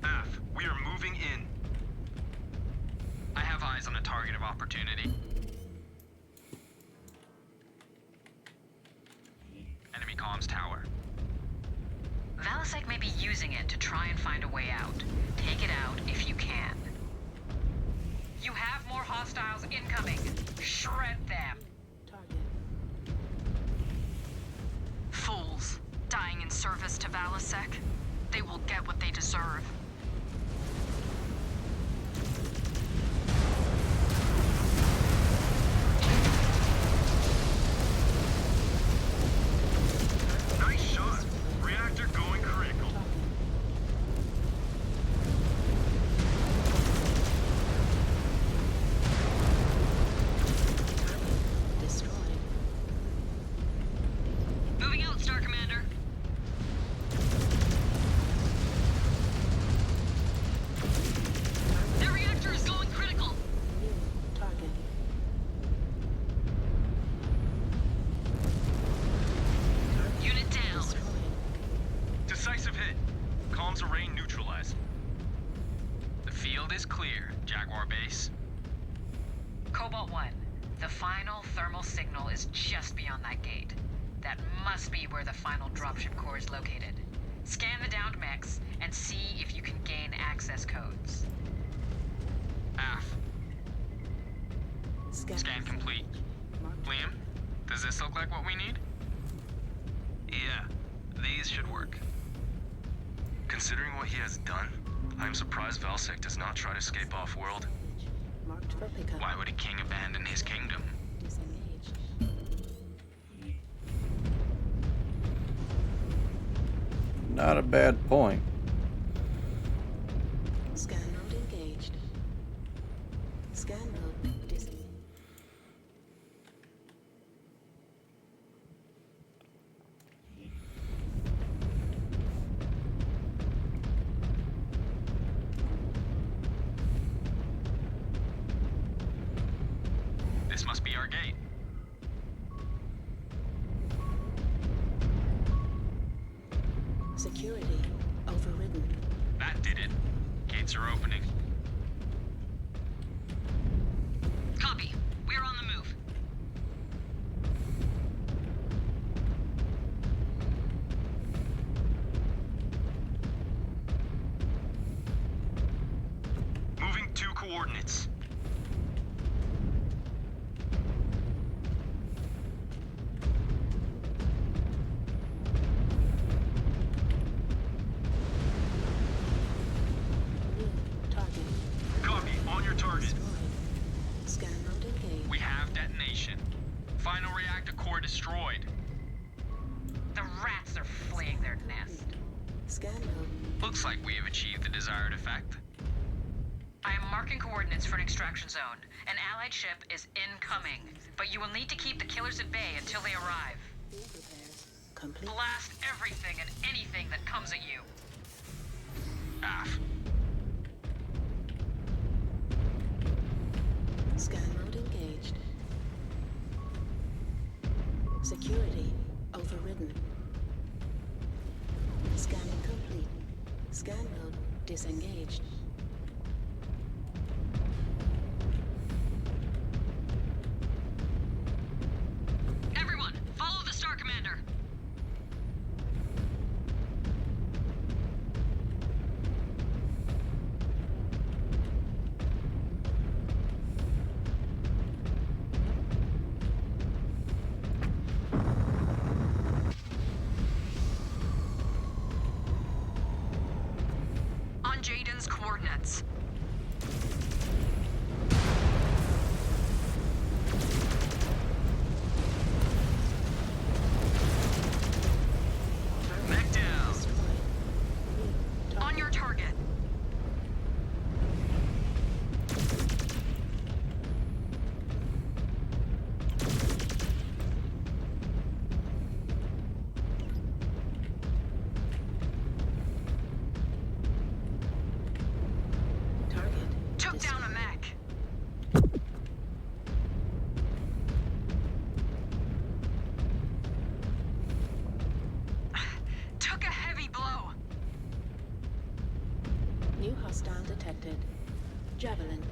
AF, we are moving in. I have eyes on a target of opportunity. Enemy comms tower. Valisek may be using it to try and find a way out. Take it out if you can. You have more hostiles incoming. Shred them. Target. Fools. Dying in service to Valisek. They will get what they deserve. Nice shot. Reactor going critical. Destroyed. Moving out, Star Commander. Their reactor is going critical. New target. Unit down. Destroyed. Decisive hit. Comms array neutralized. The field is clear, Jaguar Base. Cobalt 1, the final thermal signal is just beyond that gate. That must be where the final dropship core is located. Scan the downed mechs and see if you can gain access codes. AF, scan complete. Marked. Liam, does this look like what we need? Yeah, these should work. Considering what he has done, I'm surprised Valisek does not try to escape off-world. Marked for pickup. Why would a king abandon his kingdom? Disengaged. Not a bad point. Scan mode engaged. Scan mode disengaged. This must be our gate. Security overridden. That did it. Gates are opening. Copy. We're on the move. Moving 2 coordinates. New target. Copy, on your target. Destroyed. Scan mode engaged. We have detonation. Final reactor core destroyed. The rats are Scan mode. Looks like we have achieved the desired effect. I am marking coordinates for an extraction zone. An allied ship is incoming, but you will need to keep the killers at bay until they arrive. Field repairs complete. Blast everything and anything that comes at you. AF. Scan mode engaged. Security overridden. Scanning complete. Scan mode disengaged. Everyone, follow the Star Commander. On Jaden's coordinates. Mech down. On your target. Target Took down a mech. Took a heavy blow. New hostile detected. Javelin.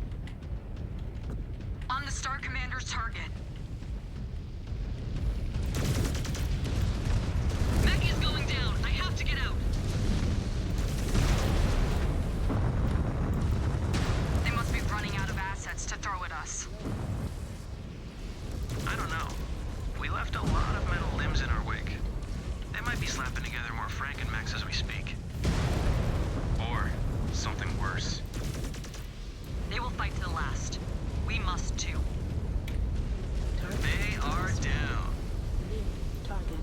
On the Star Commander's target. Mech is going down. I have to get out. They must be running out of assets to throw at us. I don't know. We left a lot of metal limbs in our wake. They might be slapping together more Frankenmechs as we speak. Or something worse. They will fight to the last. We must too. They are down. New target.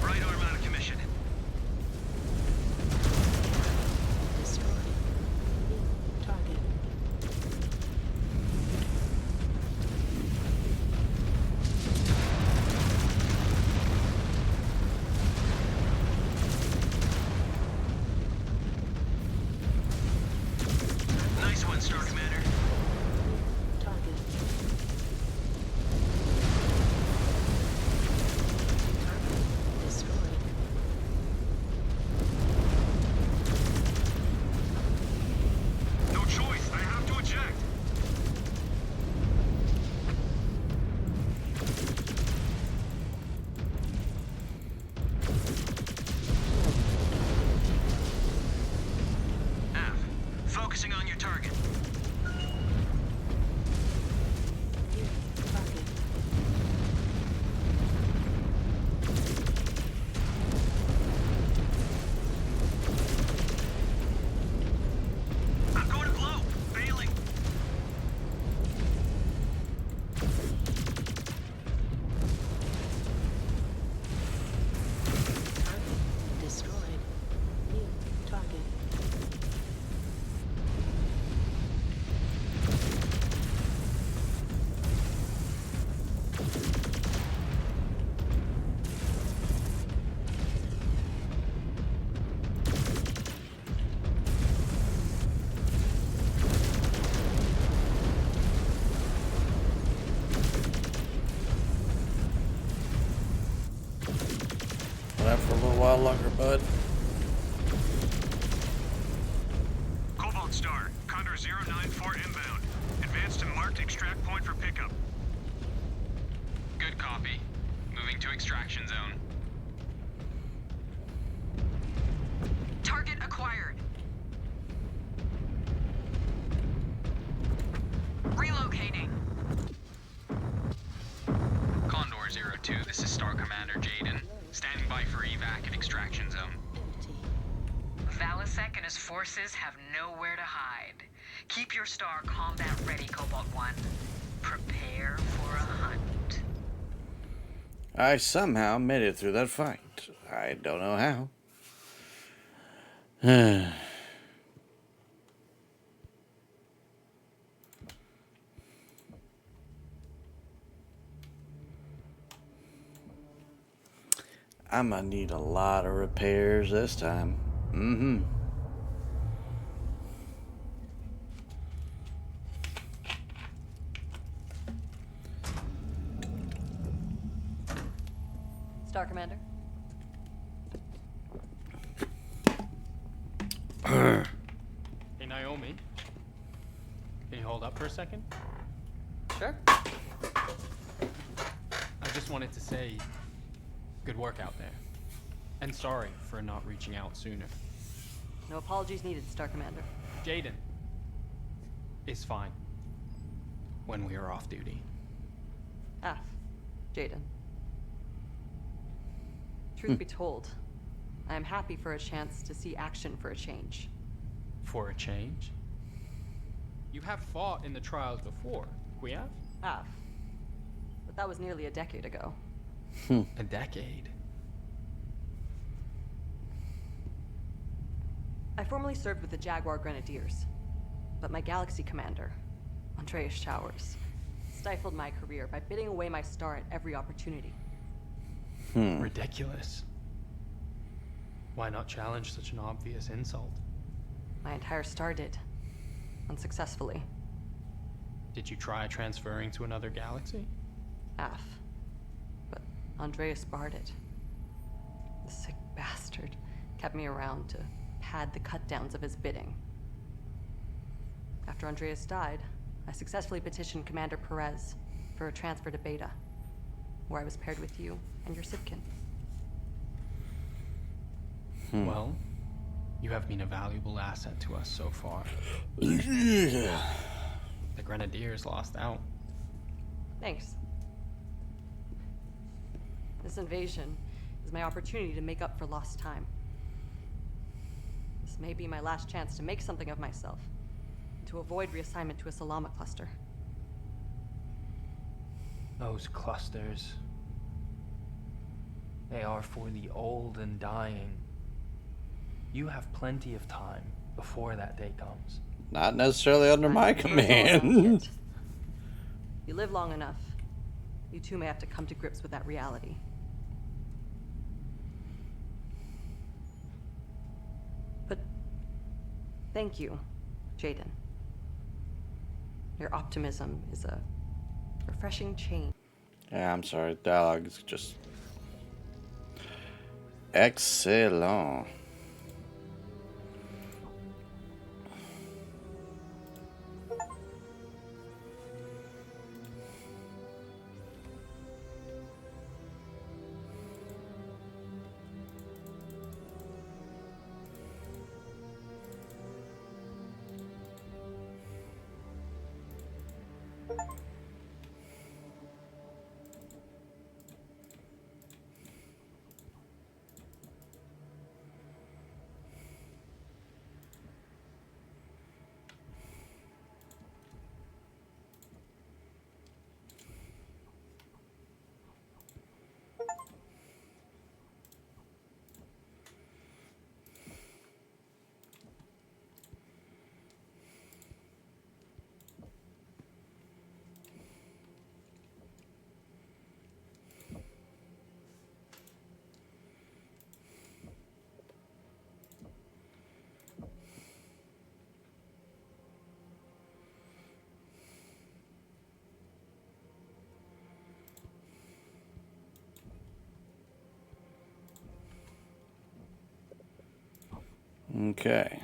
Right arm out of commission. Destroyed. New target. Nice one, Star Commander. Target. Target destroyed. No choice. I have to eject. F. Focusing on your target. New target. I'm going to blow. Failing. Target destroyed. New target. That for a little while longer, bud. Cobalt Star, Condor 094 inbound. Advance to marked extract point for pickup. Good copy. Moving to extraction zone. Target acquired. Relocating. Condor 02, this is Star Commander Jaden. Standing by for evac at extraction zone. Empty. Valasek and his forces have nowhere to hide. Keep your star combat ready, Cobalt 1. Prepare for a hunt. I somehow made it through that fight. I don't know how. I'm gonna need a lot of repairs this time. Mm-hmm. Star Commander. Hey, Naomi. Can you hold up for a second? Sure. I just wanted to say good work out there. And sorry for not reaching out sooner. No apologies needed, Star Commander. Jaden is fine when we are off duty. Af. Jaden. Truth be told, I am happy for a chance to see action for a change. For a change? You have fought in the trials before, Queav? Af. But that was nearly a decade ago. A decade? I formerly served with the Jaguar Grenadiers, but my Galaxy commander, Andreas Showers, stifled my career by bidding away my star at every opportunity. Ridiculous. Why not challenge such an obvious insult? My entire star did, unsuccessfully. Did you try transferring to another galaxy? Af. But Andreas barred it. The sick bastard kept me around to pad the cut-downs of his bidding. After Andreas died, I successfully petitioned Commander Perez for a transfer to Beta, where I was paired with you and your Sipkin. Well, you have been a valuable asset to us so far. Yeah. The Grenadiers lost out. Thanks. This invasion is my opportunity to make up for lost time. This may be my last chance to make something of myself, and to avoid reassignment to a Salama cluster. Those clusters. They are for the old and dying. You have plenty of time before that day comes. Not necessarily under my command. You live long enough, you too may have to come to grips with that reality. But thank you, Jaden. Your optimism is a refreshing change. Yeah, I'm sorry. Dialogue is just excellent. Okay.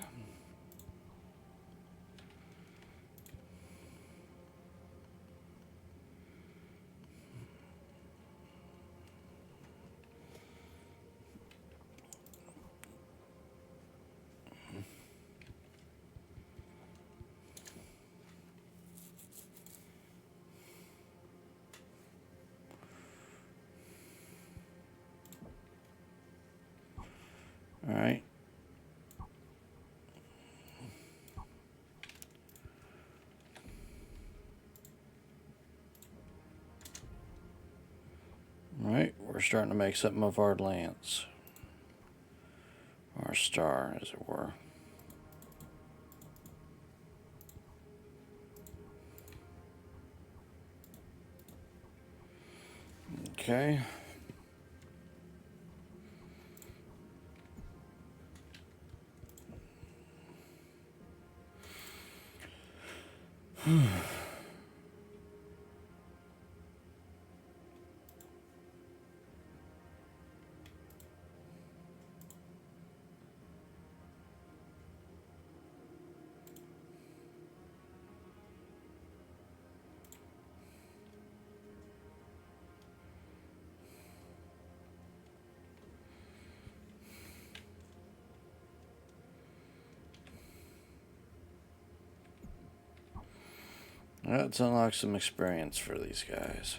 All right. we're starting to make something of our lance. Our star, as it were. Okay. Let's unlock some experience for these guys.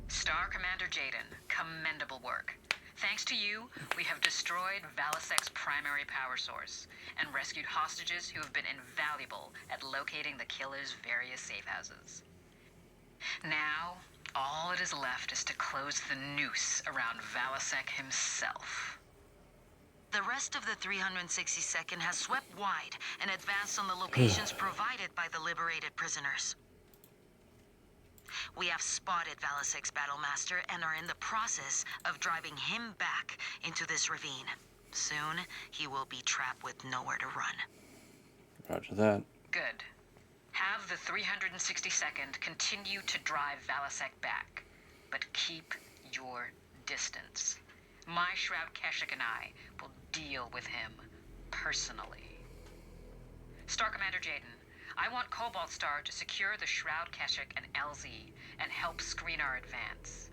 Star Commander Jaden, commendable work. Thanks to you, we have destroyed Valisek's primary power source and rescued hostages who have been invaluable at locating the killer's various safe houses. Now, all it is left is to close the noose around Valisek himself. The rest of the 362nd has swept wide and advanced on the locations provided by the liberated prisoners. We have spotted Valisek's Battlemaster and are in the process of driving him back into this ravine. Soon, he will be trapped with nowhere to run. Roger that. Good. Have the 362nd continue to drive Valisek back, but keep your distance. My Shroud Keshik and I will deal with him personally. Star Commander Jaden, I want Cobalt Star to secure the Shroud Keshik and LZ and help screen our advance.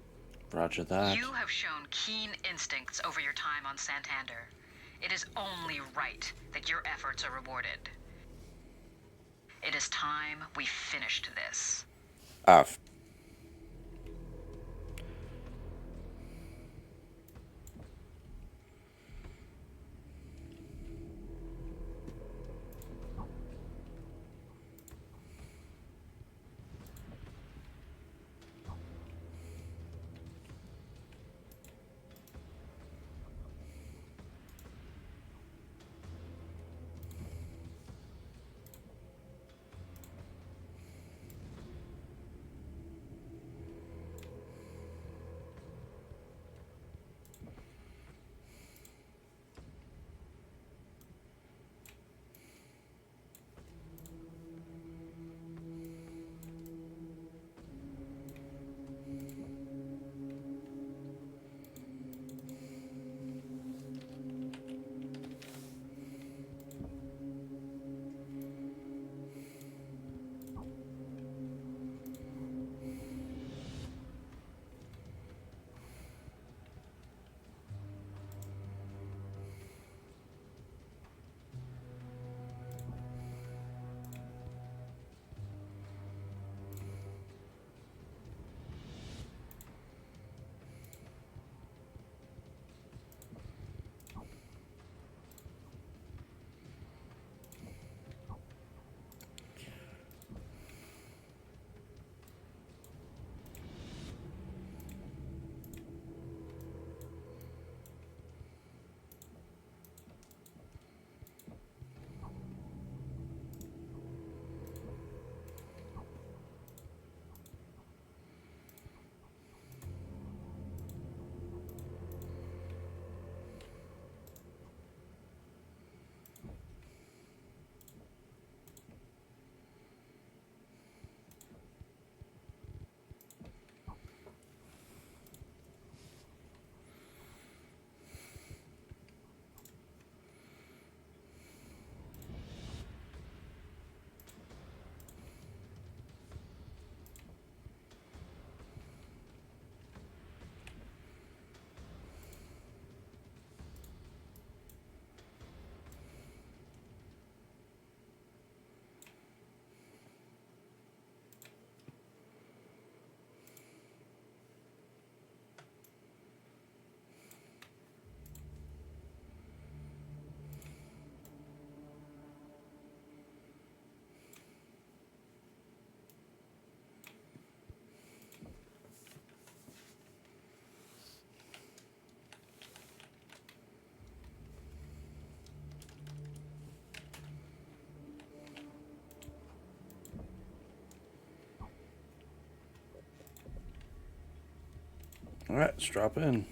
Roger that. You have shown keen instincts over your time on Santander. It is only right that your efforts are rewarded. It is time we finished this. Off. Alright, let's drop in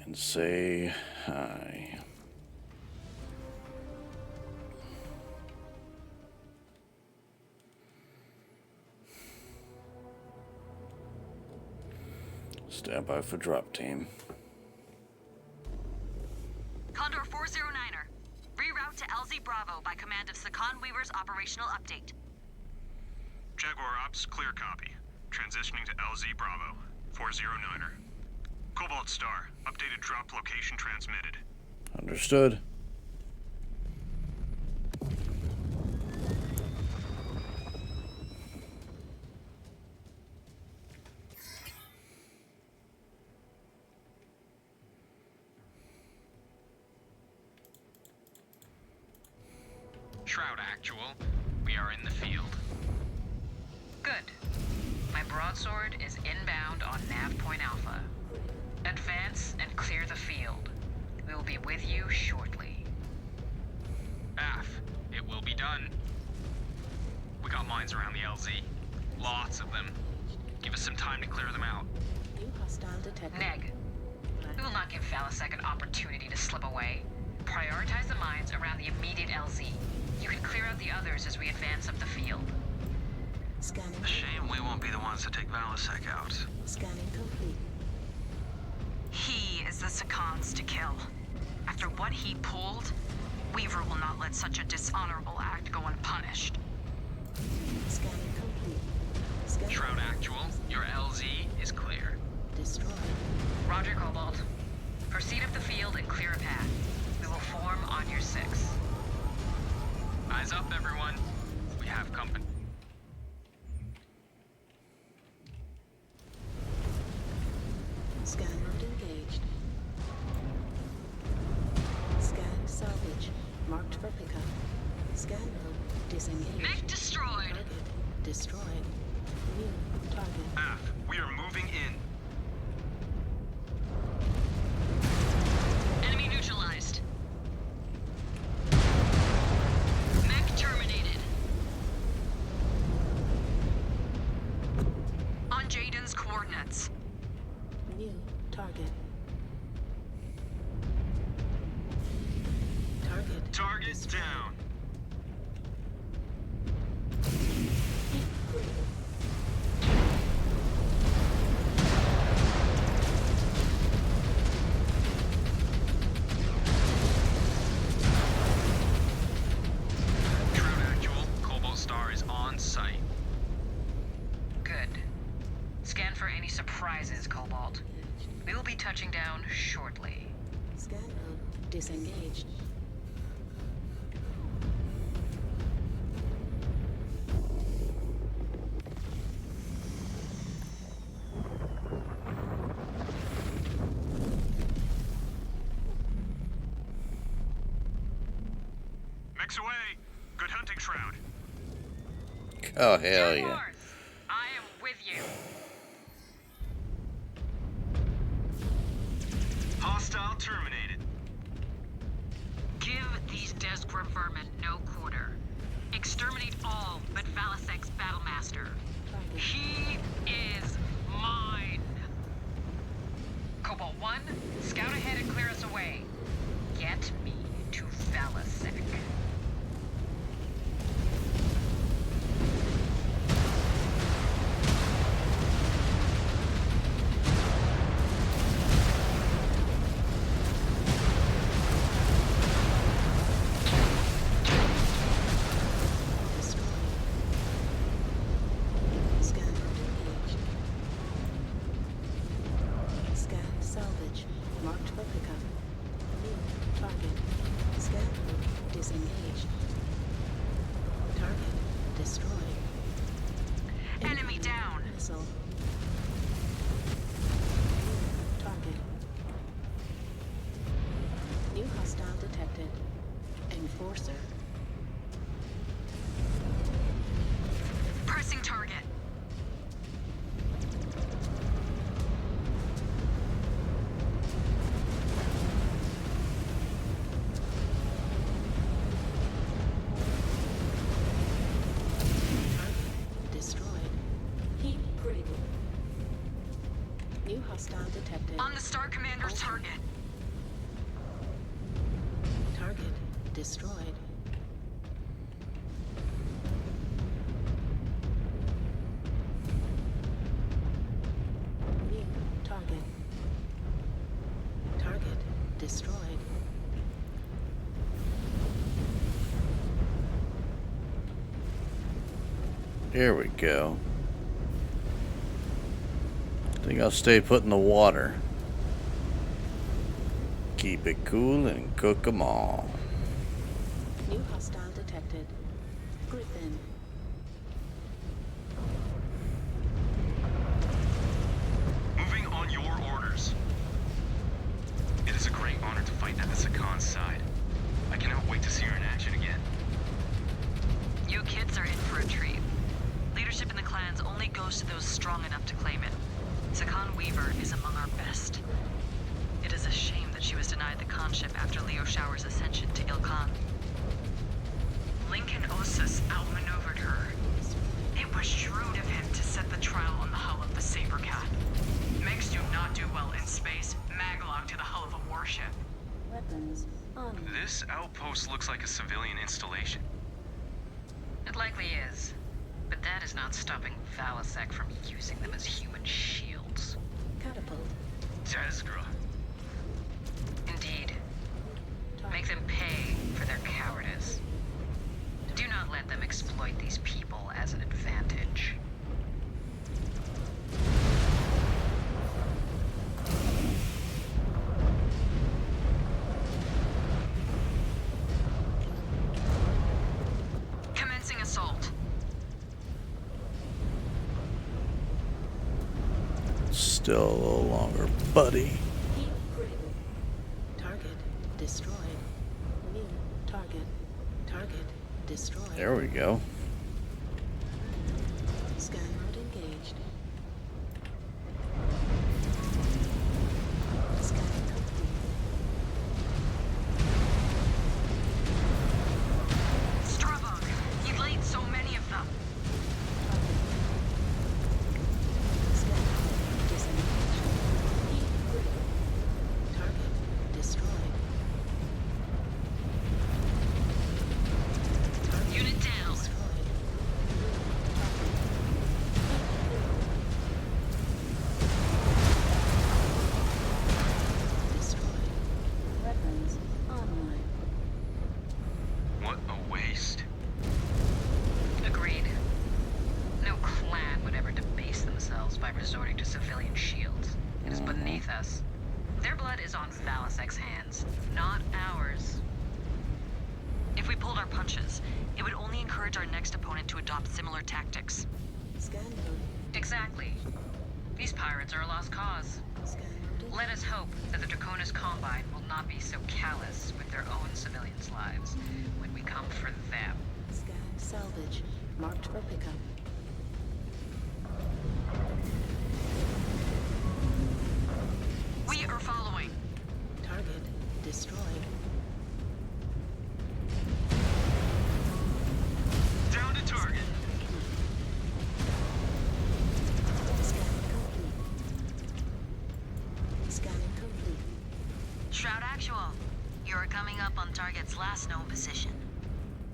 and say hi. Stand by for drop team. Condor 409er. Reroute to LZ Bravo by command of Sakan Weaver's operational update. Jaguar Ops, clear copy. Transitioning to LZ Bravo, 409er. Cobalt Star, updated drop location transmitted. Understood. Shroud Actual, we are in the field. Good. My broadsword is inbound on Nav Point Alpha. Advance and clear the field. We will be with you shortly. Af, it will be done. We got mines around the LZ. Lots of them. Give us some time to clear them out. New hostile detected. Neg, we will not give Valasek an opportunity to slip away. Prioritize the mines around the immediate LZ. You can clear out the others as we advance up the field. Scanning. A shame we won't be the ones to take Valasek out. Scanning complete. He is the Sakans to kill. After what he pulled, Weaver will not let such a dishonorable act go unpunished. Scanning complete. Scanning. Shroud Actual, your LZ is clear. Destroyed. Roger, Cobalt. Proceed up the field and clear a path. We will form on your 6. Eyes up, everyone. We have company. Scan mode engaged. Scan salvage. Marked for pickup. Scan mode disengaged. Mech destroyed. Target destroyed. New target. Af, we are moving in. Enemy neutralized. Mech terminated. On Jaden's coordinates. New target. Target. Target down. Shroud Actual, Cobalt Star is on site. Good. Scan for any surprises, Cobalt. We will be touching down shortly. Scan mode disengaged. Mech's away! Good hunting, Shroud. Oh, hell yeah. Jaguars, I am with you. Hostile terminated. Give these desperate vermin no quarter. Exterminate all but Valasek's Battlemaster. Target. He is mine. Cobalt 1, scout ahead and clear us away. Get me to Valasek. Destroyed. Scan mode engaged. Scan salvage. Marked for pickup. New target. Scan mode disengaged. Target destroyed. Enemy down. Missile. New target. New hostile detected. Enforcer. Pressing target. Destroyed. Heat critical. New hostile detected. On the Star Commander's target. Target destroyed. New target. Target destroyed. There we go. I think I'll stay put in the water. Keep it cool and cook 'em all. New hostile detected. Griffin. Moving on your orders. It is a great honor to fight at the Sakan's side. I cannot wait to see her in action again. You kids are in for a treat. Leadership in the clans only goes to those strong enough to claim it. Sakan Weaver is among our best. It is a shame that she was denied the conship after Leo Shower's ascension to Ilkhan. Lincoln Ossus outmaneuvered her. It was shrewd of him to set the trial on the hull of the Sabercat. Megs do not do well in space. Maglog to the hull of a warship. Weapons on. This outpost looks like a civilian installation. It likely is. But that is not stopping Valasek from using them as human shields. Catapult. Tezgra. Indeed. Make them pay for their cowardice. Do not let them exploit these people as an advantage. Commencing assault. Still a little longer, buddy. Target destroyed. New target. Target destroyed. There we go. Scan mode engaged. Scan complete. Strabog. He laid so many of them. Scan mode disengaged. Heat critical. Target destroyed. Target Unit down. destroyed. Destroyed. Weapons online. What a waste. Agreed. No clan would ever debase themselves by resorting to civilian shields. It is beneath us. Their blood is on Valasek's hands, not ours. If we pulled our punches, it would only encourage our next opponent to adopt similar tactics. Scan mode. Exactly. These pirates are a lost cause. Scan mode. Let us hope that the Draconis Combine will not be so callous with their own civilians' lives when we come for them. Scan salvage. Marked for pickup. We are following. Target destroyed. Down to target. Scanning complete. Scanning complete. Shroud Actual. You are coming up on target's last known position.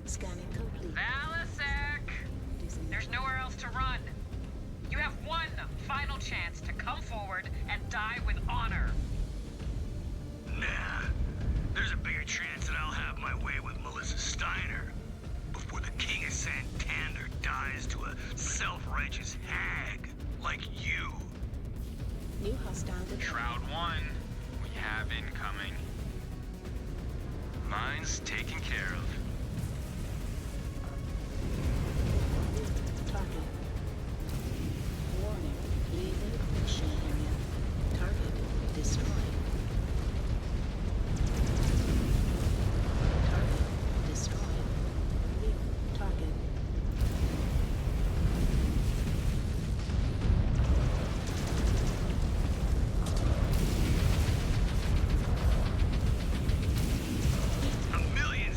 Scanning complete. Valasek! There's nowhere else to run. You have one final chance to come forward and die with honor. Nah. There's a bigger chance that I'll have my way with Melissa Steiner before the King of Santander dies to a self-righteous hag like you. New hostile detected. Shroud 1, we have incoming. Mine's taken care of. Target. Warning. Leaving mission area. Target destroyed. Target destroyed. New target. A million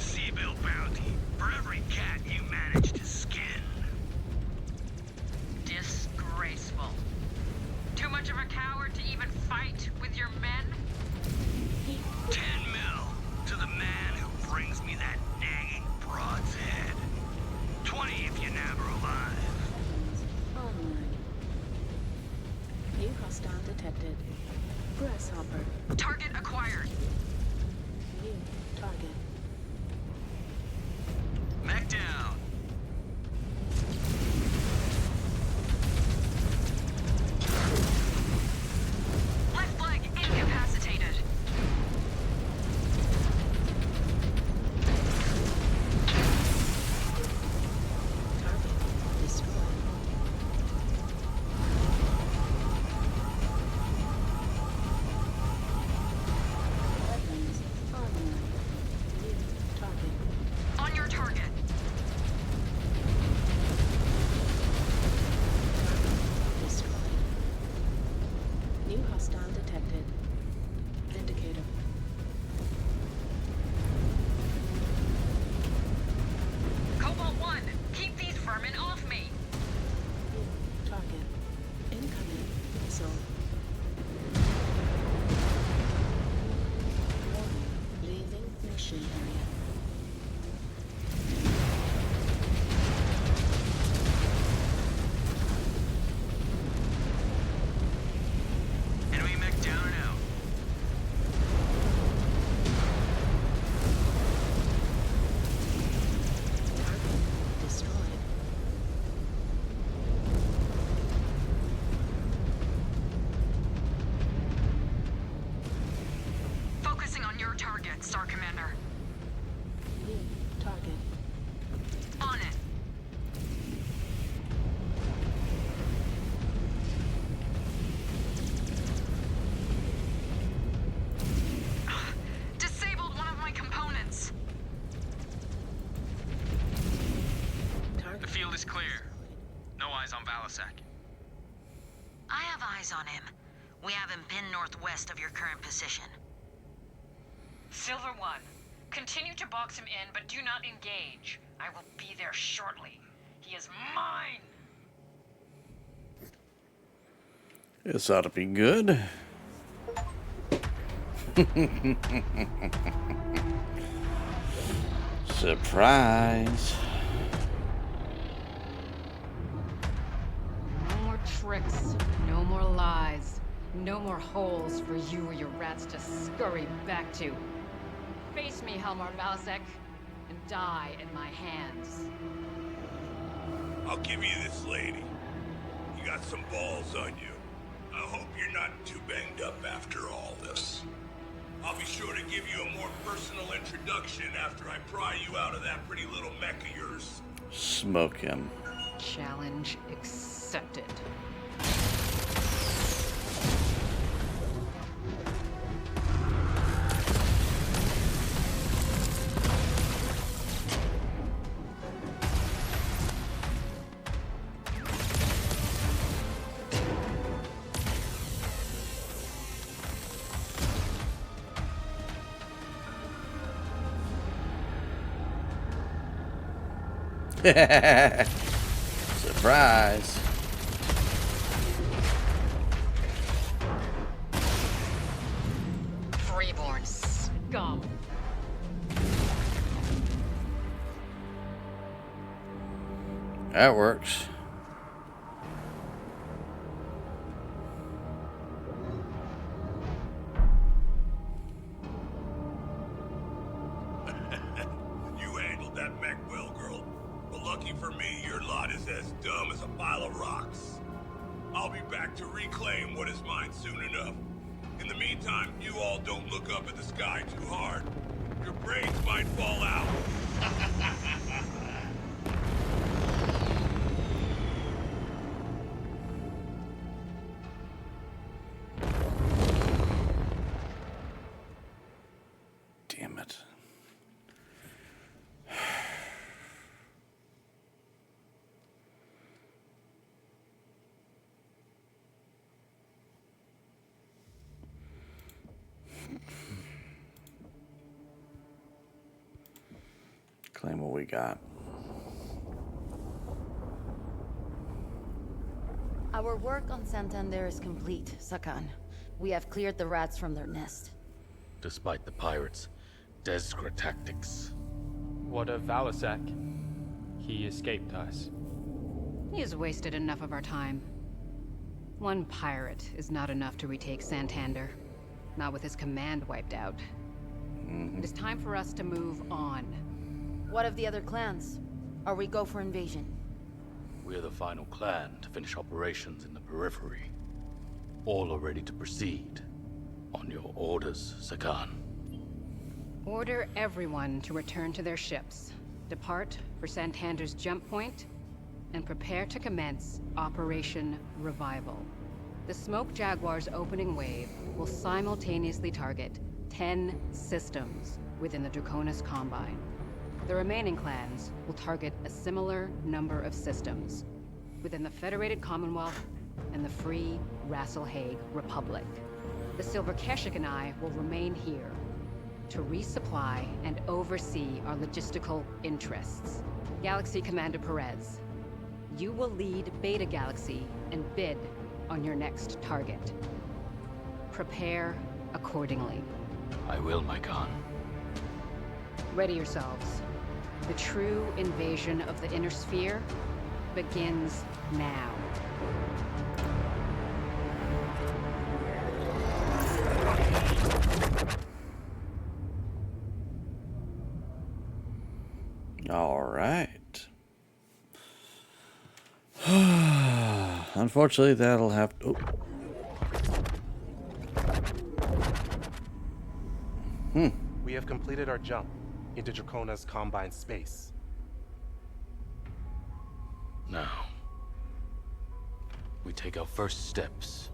detected. Grasshopper. Target acquired. New target. Mech down. Left leg incapacitated. Target destroyed. Weapons online. New target. On your target. Destroyed. New hostile detected. Indicator. Cobalt 1, keep these vermin off me. New target. Incoming missile. Warning. Leaving mission area. Enemy mech down and out. Target destroyed. Focusing on your target, Star Commander. New target. On it. Disabled one of my components. Target. The field is clear. No eyes on Valasek. I have eyes on him. We have him pinned northwest of your current position. Silver 1, continue to box him in, but do not engage. I will be there shortly. He is mine! This ought to be good. Surprise. No more tricks, no more lies, no more holes for you or your rats to scurry back to. Face me, Helmar Valasek, and die in my hands. I'll give you this, lady. You got some balls on you. I hope you're not too banged up after all this. I'll be sure to give you a more personal introduction after I pry you out of that pretty little mech of yours. Smoke him. Challenge accepted. Surprise. Freeborn scum. That works. You handled that mech well, girl. But lucky for me, your lot is as dumb as a pile of rocks. I'll be back to reclaim what is mine soon enough. In the meantime, you all don't look up at the sky too hard. Your brains might fall out. Damn it. Claim what we got. Our work on Santander is complete, Sakan. We have cleared the rats from their nest. Despite the pirates' desperate tactics. What of Valasek? He escaped us. He has wasted enough of our time. One pirate is not enough to retake Santander. Not with his command wiped out. It is time for us to move on. What of the other clans? Are we go for invasion? We're the final clan to finish operations in the periphery. All are ready to proceed. On your orders, Sakan. Order everyone to return to their ships. Depart for Santander's jump point, and prepare to commence Operation Revival. The Smoke Jaguar's opening wave will simultaneously target 10 systems within the Draconis Combine. The remaining clans will target a similar number of systems within the Federated Commonwealth and the Free Rasselhague Republic. The Silver Keshik and I will remain here to resupply and oversee our logistical interests. Galaxy Commander Perez, you will lead Beta Galaxy and bid on your next target. Prepare accordingly. I will, my Khan. Ready yourselves. The true invasion of the Inner Sphere begins now. All right. Unfortunately, that'll have to... We have completed our jump into Dracona's Combine space. Now, we take our first steps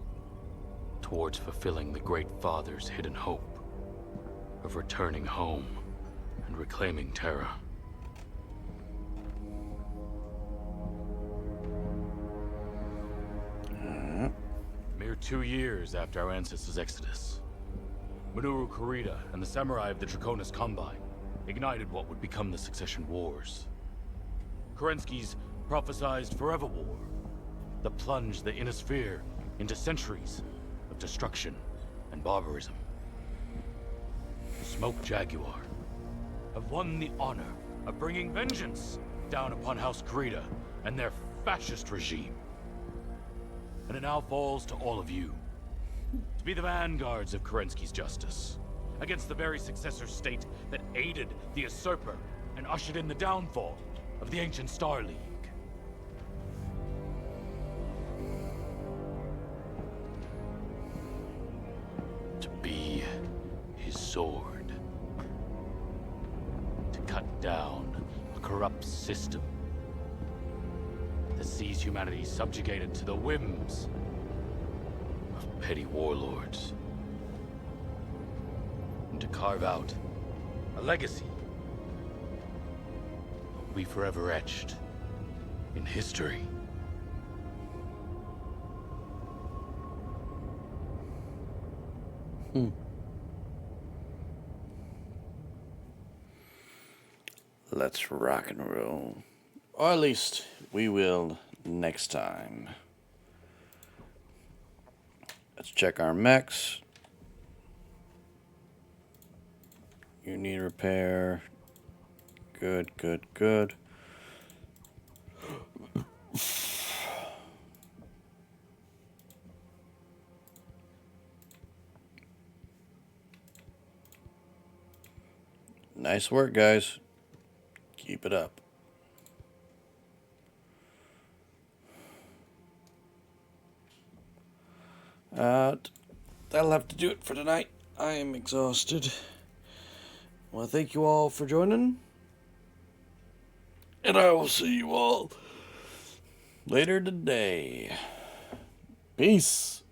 towards fulfilling the Great Father's hidden hope of returning home and reclaiming Terra. Mere 2 years after our ancestors' exodus, Minoru Kurita and the samurai of the Draconis Combine ignited what would become the Succession Wars. Kerensky's prophesized Forever War that plunged the Inner Sphere into centuries of destruction and barbarism. The Smoke Jaguar have won the honor of bringing vengeance down upon House Kurita and their fascist regime. And it now falls to all of you to be the vanguards of Kerensky's justice against the very successor state that aided the usurper and ushered in the downfall of the ancient Star League. To be his sword. To cut down a corrupt system that sees humanity subjugated to the whims of petty warlords. And to carve out a legacy that will be forever etched in history. Let's rock and roll. Or at least we will next time. Let's check our mechs. You need repair. Good, good, good. Nice work, guys. Keep it up. That'll have to do it for tonight. I am exhausted. Well, thank you all for joining. And I will see you all later today. Peace.